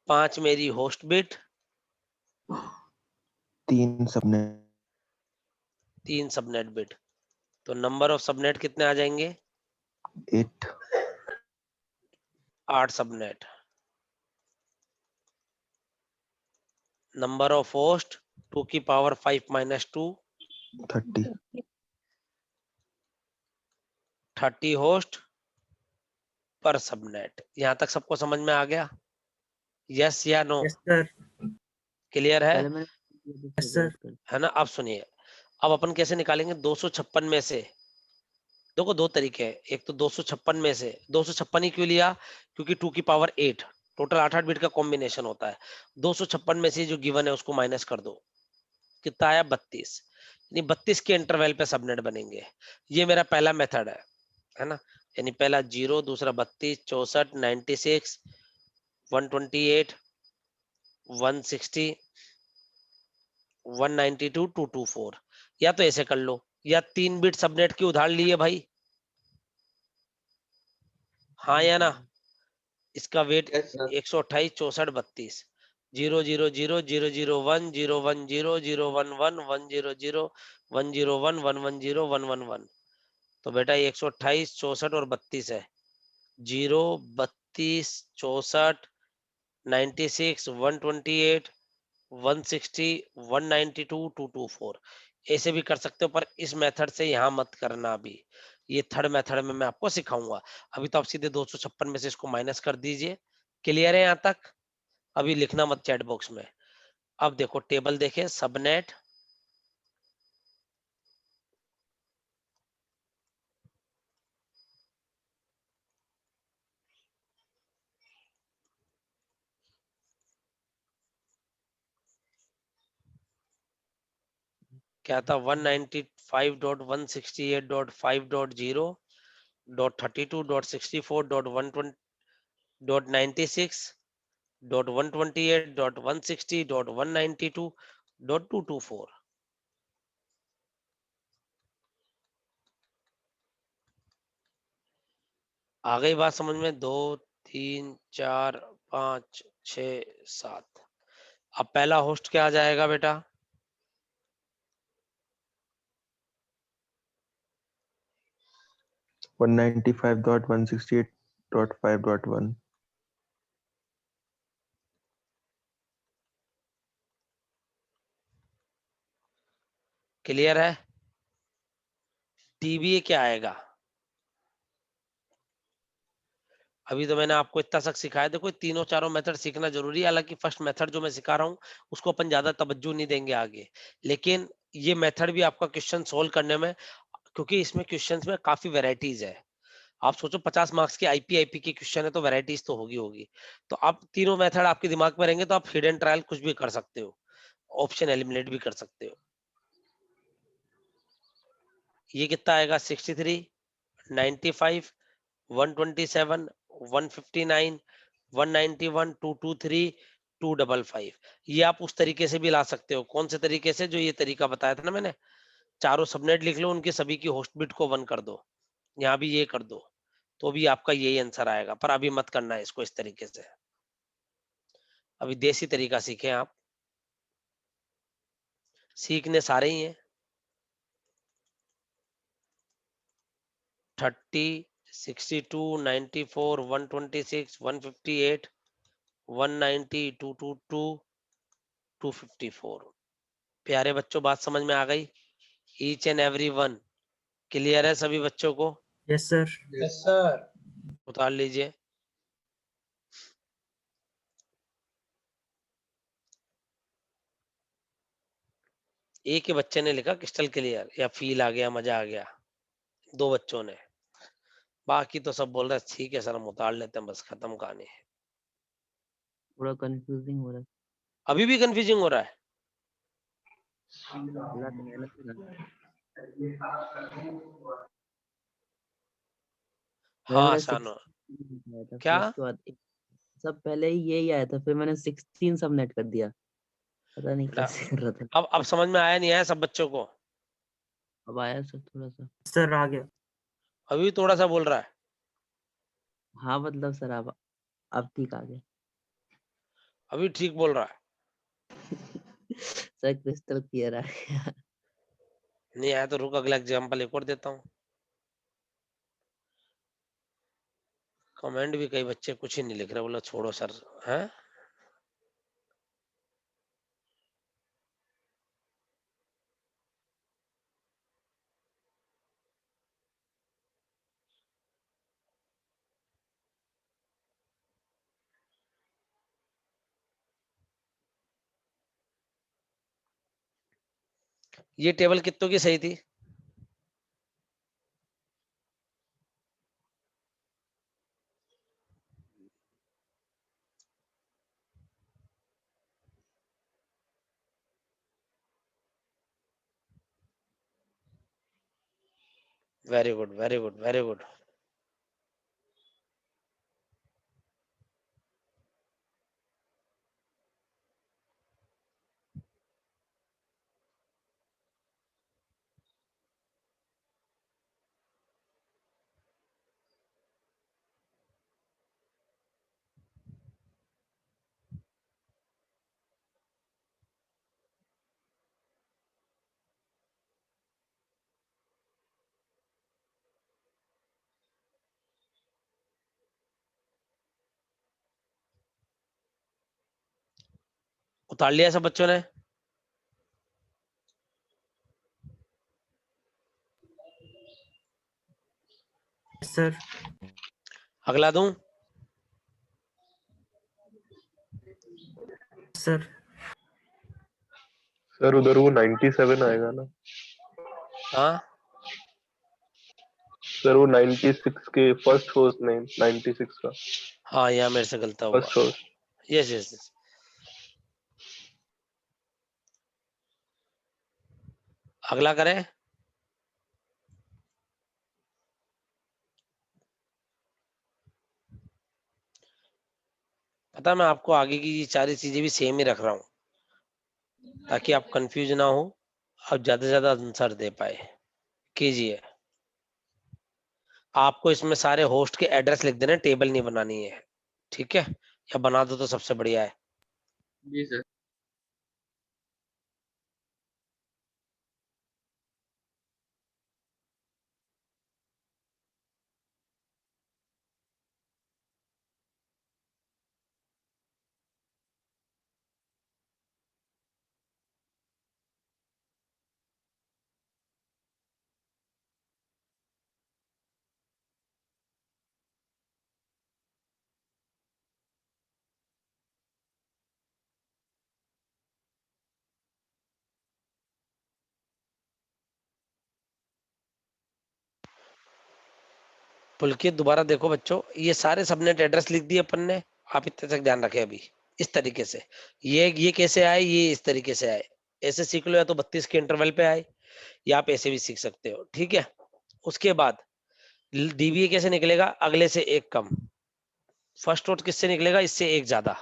5 मेरी होस्ट बिट, 3 सबने 3 सबनेट बिट। तो नंबर ऑफ सबनेट कितने आ जाएंगे? 8 8 सबनेट। नंबर ऑफ होस्ट 2 की पावर 5 - 2, 30 होस्ट पर सबनेट। यहां तक सबको समझ में आ गया? यस या नो? Yes sir. क्लियर है? पहले मैंने यस सर। है ना? अब सुनिए, अब अपन कैसे निकालेंगे 256 में से। देखो दो तरीके हैं, एक तो 256 में से, 256 ही क्यों लिया? क्योंकि 2 की पावर 8, टोटल 8 बिट का कॉम्बिनेशन होता है। 256 में से जो गिवन है उसको माइनस कर दो, कितना आया? 32। यानी 32 के इंटरवल पे सबनेट बनेंगे। ये मेरा पहला मेथड है ना? यानी पहला 0, दूसरा 32, 64, 96, 128, 160, 192, 224। या तो ऐसे कर लो, या 3 बिट सबनेट की उधार लिए भाई, हाँ या ना? इसका वेट यस सर 128, 64, 32, 0 0 0 0 0 1 0 1 0 0 1 1 1 0 0 1 0 1 1 1 0 1 1 1। तो बेटा 128, 64 और 32 है। 0, 32, 64, 96, 128, 160, 192, 224। ऐसे भी कर सकते हो, पर इस मेथड से यहां मत करना। अभी ये थर्ड मेथड में मैं आपको सिखाऊंगा। अभी तो आप सीधे 256 में से इसको माइनस कर दीजिए। क्लियर है यहाँ तक? अभी लिखना मत चैट बॉक्स में। अब देखो टेबल देखे, सबनेट, क्या था? 195.168.5.0.32.64.128.160.192.192.224। आ गई बात समझ में? 2 3 4 5 6 7। अब पहला होस्ट क्या आ जाएगा बेटा? 195.168.5.1। क्लियर है? टीबीए क्या आएगा? अभी तो मैंने आपको इतना तक सिखाया। देखो तीनों चारों मेथड सीखना जरूरी है। हालांकि फर्स्ट मेथड जो मैं सिखा रहा हूँ उसको अपन ज्यादा तवज्जो नहीं देंगे आगे, लेकिन ये मेथड भी आपका क्वेश्चन सोल्व करने में, क्योंकि इसमें क्वेश्चंस में काफी वैरायटीज है। आप सोचो 50 मार्क्स के आईपी के क्वेश्चन है, तो वैरायटीज तो होगी। तो आप तीनों मेथड आपके दिमाग में रहेंगे तो आप हिडन ट्रायल कुछ भी कर सकते हो, ऑप्शन एलिमिनेट भी कर सकते हो। ये कितना आएगा? 63, 95, 127, 159, 191, 223, 255। ये आप उस तरीके से भी ला सकते हो। कौन से तरीके से? जो ये तरीका बताया था ना मैंने, चारों सबनेट लिख लो, उनके सभी की होस्ट बिट को 1 कर दो, यहाँ भी ये कर दो, तो भी आपका यही आंसर आएगा। पर अभी मत करना है इसको इस तरीके से, अभी देसी तरीका सीखें आप। सीखने सारे ही हैं। 30, 62, 94, 126, 158, 190, 222, 254। प्यारे बच्चों, बात समझ में आ गई? Each and every one clear है सभी बच्चों को? Yes sir. यस सर उतार लीजिए। एक ही बच्चे ने लिखा क्रिस्टल क्लियर या फील आ गया, मजा आ गया, 2 बच्चों ने। बाकी तो सब बोल रहे ठीक है सर हम उतार लेते हैं, बस खत्म कहानी। थोड़ा कंफ्यूजिंग हो रहा है। अभी भी कंफ्यूजिंग हो रहा है? अल्लाह की मेहनत से ना। मेरा हाँ पहले शानो, 16 आया था, क्या? फिर उसके बाद सब पहले ही यही आया था, फिर मैंने 16 सबनेट कर दिया। पता नहीं बेटा, कैसे कर रहा था। अब समझ में आया नहीं आया सब बच्चों को? अब आया सर थोड़ा सा। सर आ गया। अभी भी थोड़ा सा बोल रहा है? हाँ मतलब सर अब ठीक आ गया। अभी ठीक बोल रहा है? सर क्रिस्टल क्लियर आ गया। नहीं आया तो रुक, अगला एग्जाम्पल एक और देता हूँ। कमेंट भी कई बच्चे कुछ ही नहीं लिख रहे, बोला छोड़ो सर। हैं? ये टेबल कितनों की सही थी? Very good, very good, very good. उतार लिया सब बच्चों ने? Yes sir. अगला दूं? सर सर उधर वो 97 आएगा ना? हाँ सर वो 96 के फर्स्ट होस्ट नेम 96 का हाँ, यहाँ मेरे से गलता हुआ। First host. Yes yes yes. अगला करें? पता है, मैं आपको आगे की सारी चीजें भी सेम ही रख रहा हूँ ताकि आप कंफ्यूज ना हो, आप ज्यादा से ज्यादा आंसर दे पाए। कीजिए। आपको इसमें सारे होस्ट के एड्रेस लिख देने, टेबल नहीं बनानी है, ठीक है? या बना दो तो सबसे बढ़िया है। जी सर। पुलकित दोबारा देखो बच्चों, ये सारे सबनेट एड्रेस लिख दिए अपन ने। आप इतने तक ध्यान रखें अभी। इस तरीके से ये कैसे आए, ये इस तरीके से आए। ऐसे सीख लो, या तो 32 के इंटरवल पे आए, या आप ऐसे भी सीख सकते हो, ठीक है? उसके बाद डीबीए कैसे निकलेगा? अगले से एक कम। फर्स्ट रोज किससे निकलेगा? इससे एक ज्यादा।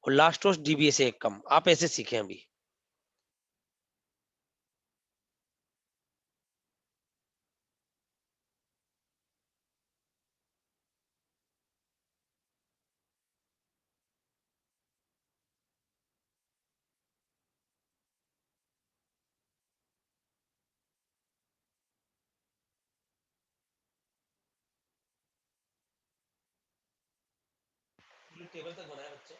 और लास्ट रोज डीबीए से एक कम। आप ऐसे सीखें अभी। टेबल तक बनाए बच्चे।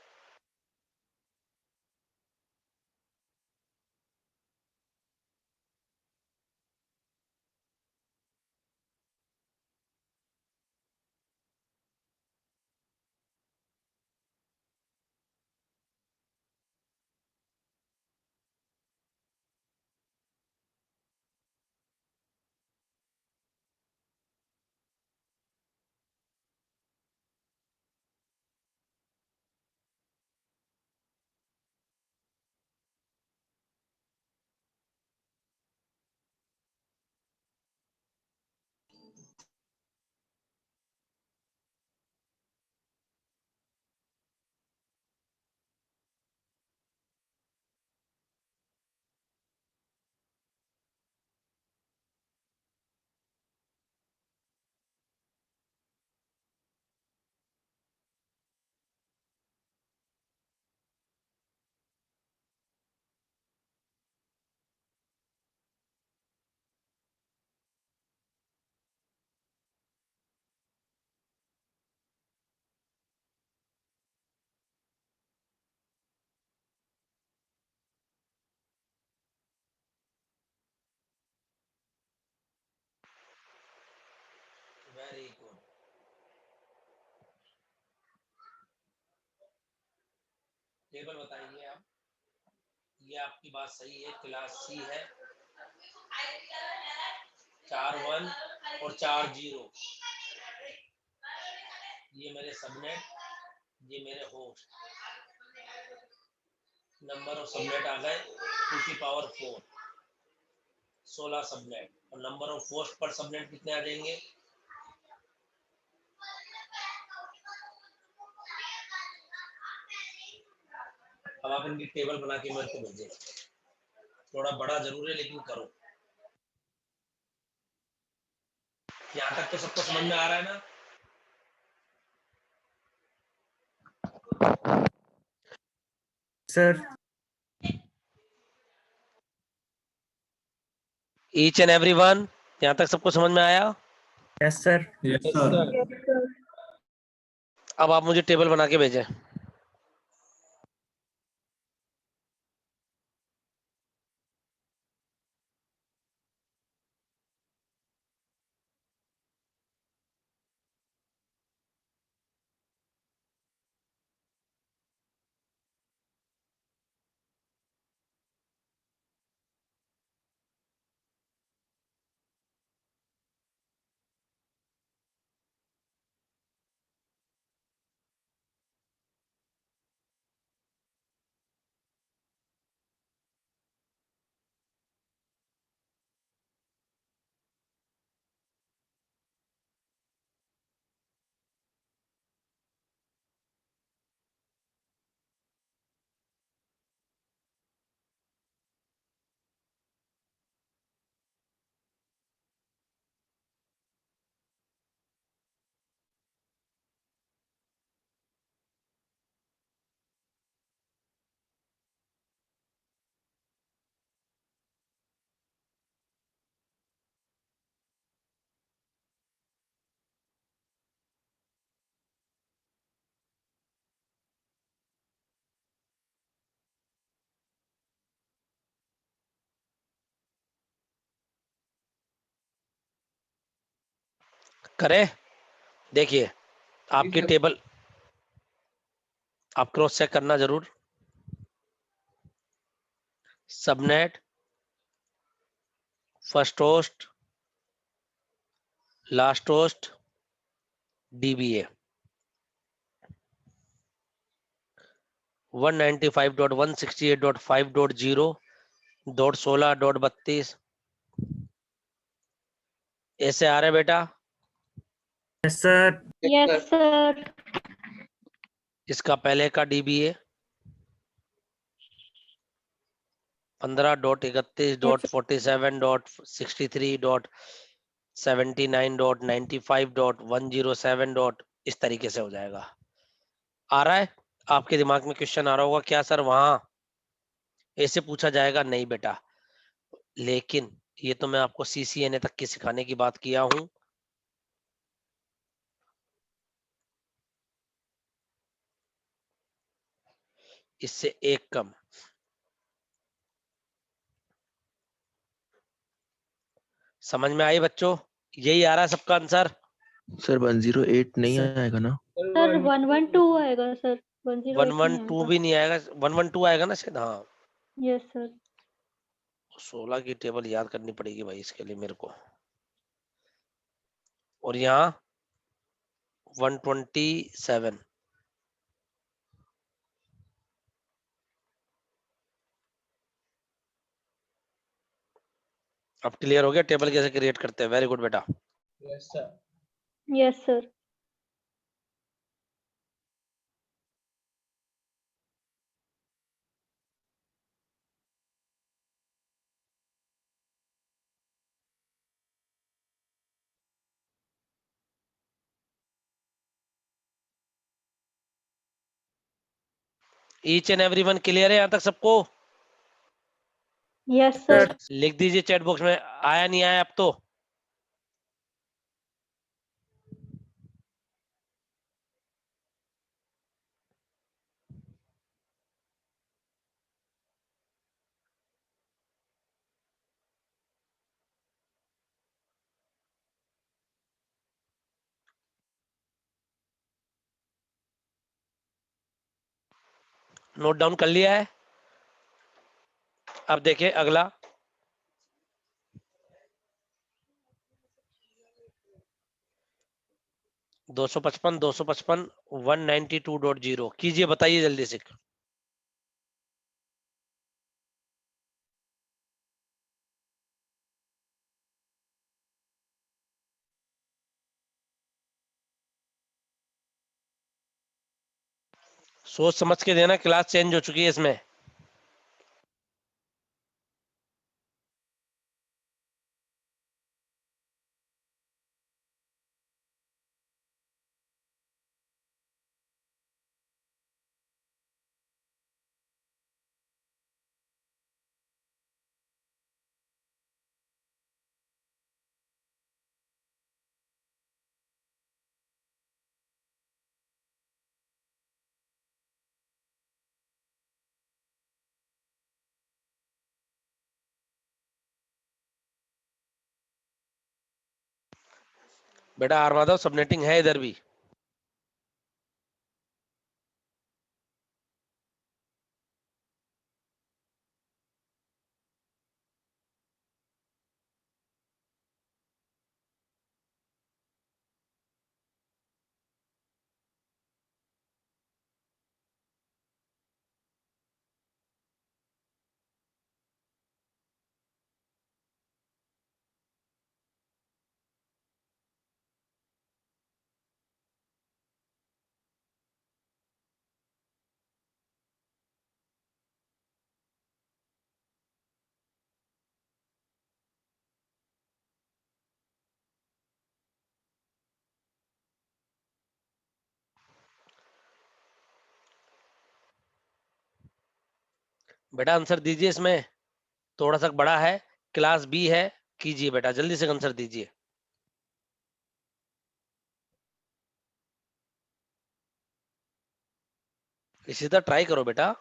Very good. टेबल बताइए आप। ये आपकी बात सही है, क्लास सी है। 4 1 और 4 0, ये मेरे सबनेट, ये मेरे होस्ट। नंबर ऑफ सबनेट आ गए 2 की पावर 4, 16 सबनेट, और नंबर ऑफ होस्ट पर सबनेट कितने आ जाएंगे? अब आप इनकी टेबल बना के मेरे को भेजें, थोड़ा बड़ा जरूर है लेकिन करो। यहाँ तक तो सबको समझ में आ रहा है ना? Sir. Each and every one, यहाँ तक सबको समझ में आया? Yes sir. Yes sir. अब आप मुझे टेबल बना के भेजें। करें? देखिए आपकी टेबल आप क्रॉस चेक करना जरूर। Subnet, first host, last host, DBA 195.168.5.0.16.32 ऐसे आ रहे बेटा? Yes sir. Yes sir. इसका पहले का DBA 15.31.47.63.79.95.107. इस तरीके से हो जाएगा। आ रहा है आपके दिमाग में? क्वेश्चन आ रहा होगा क्या सर वहां ऐसे पूछा जाएगा? नहीं बेटा, लेकिन ये तो मैं आपको CCNA तक की सिखाने की बात किया हूं। इससे एक कम। समझ में आई बच्चों? यही आ रहा है सबका आंसर? सर 108 नहीं सर। आएगा ना? सर 112 आएगा सर, 108 नहीं 112 आएगा। भी नहीं आएगा, 112 आएगा ना शायद। हाँ, यस सर। 16 की टेबल याद करनी पड़ेगी भाई इसके लिए मेरे को। और यहाँ 127। अब क्लियर हो गया टेबल कैसे क्रिएट करते हैं? वेरी गुड बेटा। Yes sir. Yes sir. Each and every one clear है यहाँ तक सबको? Yes sir. लिख दीजिए चैट बॉक्स में, आया नहीं आया अब तो। नोट डाउन कर लिया है? अब देखिए अगला, 255 255 192.0 कीजिए, बताइए जल्दी से। सोच समझ के देना, क्लास चेंज हो चुकी है इसमें। बेटा आर माधव, सबनेटिंग है इधर भी। बेटा आंसर दीजिए, इसमें थोड़ा सा बड़ा है, क्लास बी है, कीजिए बेटा जल्दी से आंसर दीजिए। इसी तरह ट्राई करो बेटा।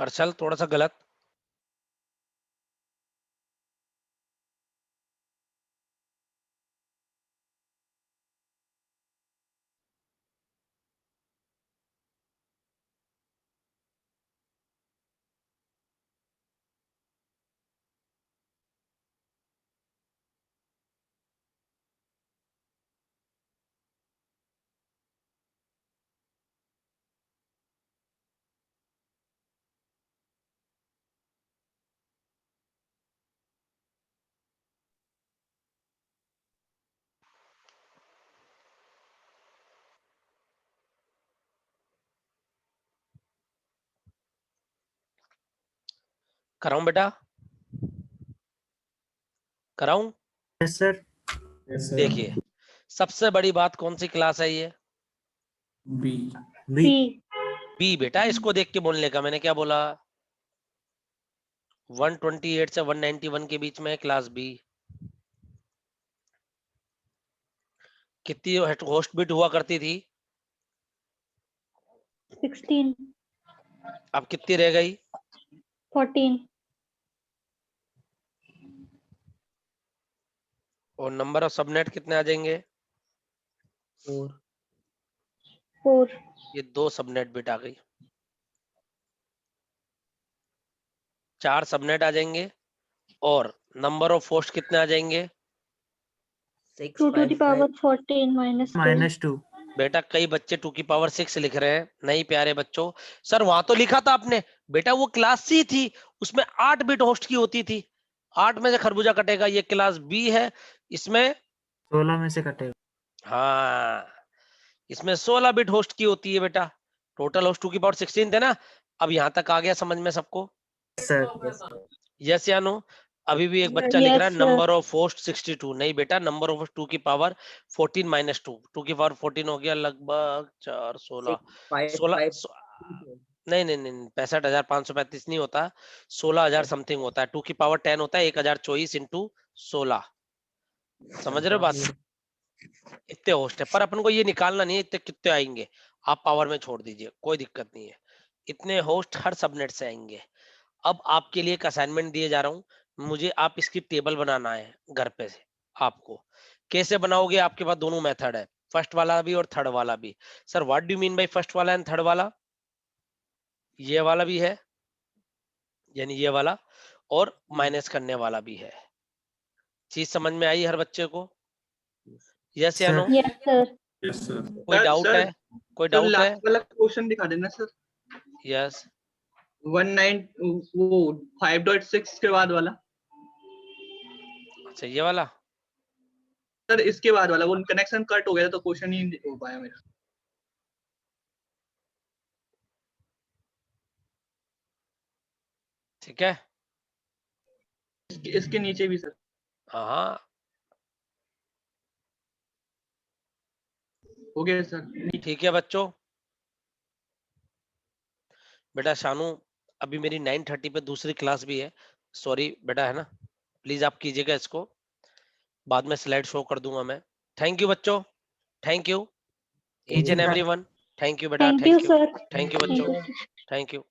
हर्षल थोड़ा सा गलत। कराऊं बेटा, कराऊं? Yes sir. देखिए, सबसे बड़ी बात कौन सी क्लास है ये? बी। बी बेटा, इसको देख के बोलने का, मैंने क्या बोला? 128 से 191 के बीच में है क्लास बी। कितनी होस्ट बिट हुआ करती थी? 16, अब कितनी रह गई? 14, और नंबर ऑफ सबनेट कितने आ जाएंगे? 4, ये 2 सबनेट बिट आ गई। 4 सबनेट आ जाएंगे और नंबर ऑफ होस्ट कितने आ जाएंगे? 2 to the power 14 minus 2. -2। बेटा कई बच्चे 2 की पावर 6 लिख रहे हैं। नहीं प्यारे बच्चों, सर वहां तो लिखा था आपने बेटा, वो क्लास सी थी, उसमें 8 बिट होस्ट की होती थी। 8 में से खरबूजा कटेगा, ये क्लास बी है, इसमें 16 में से कटेगा। हाँ, इसमें 16 बिट होस्ट की होती है बेटा। टोटल होस्ट 2 की पावर 16 थे ना। अब यहां तक आ गया समझ में सबको? सर यस या नो? अभी भी एक बच्चा लिख रहा है Yes, sir. Number of host 62। नहीं बेटा, नंबर ऑफ होस्ट 2 की पावर 14 माइनस 2, 2 की पावर 14 हो गया लगभग 4 16 16 नहीं नहीं नहीं 65,535 नहीं होता, 16,000 समथिंग होता है। 2 की पावर 10 होता है, 1024 इंटू 16। समझ रहे हो बात? इतने होस्ट है, पर अपन को ये निकालना नहीं है इतने कितने आएंगे, आप पावर में छोड़ दीजिए, कोई दिक्कत नहीं है। इतने होस्ट हर सबनेट से आएंगे। अब आपके लिए एक असाइनमेंट दिए जा रहा हूँ, मुझे आप इसकी टेबल बनाना है घर पे से। आपको कैसे बनाओगे? आपके पास दोनों मेथड है, फर्स्ट वाला भी और थर्ड वाला भी। Sir what do mean by first वाला एंड थर्ड वाला? ये वाला भी है, यानी ये वाला, और माइनस करने वाला भी है। चीज समझ में आई हर बच्चे को? यस या नो? Yes sir. कोई डाउट है? कोई डाउट है? लास्ट वाला क्वेश्चन दिखा देना सर। यस 19 वो 5.6 के बाद वाला अच्छा, ये वाला सर, इसके बाद वाला वो कनेक्शन कट हो गया था तो क्वेश्चन ही नहीं हो पाया मेरा। ठीक है। इसके नीचे भी सर। हाँ हो गया सर। ठीक है बच्चों। बेटा शानू, अभी मेरी 9:30 पे दूसरी क्लास भी है, सॉरी बेटा, है ना? प्लीज आप कीजिएगा इसको, बाद में स्लाइड शो कर दूंगा मैं। थैंक यू बच्चों, thank you each and everyone. Thank you बेटा, thank you sir. Thank you बच्चों, थैंक यू।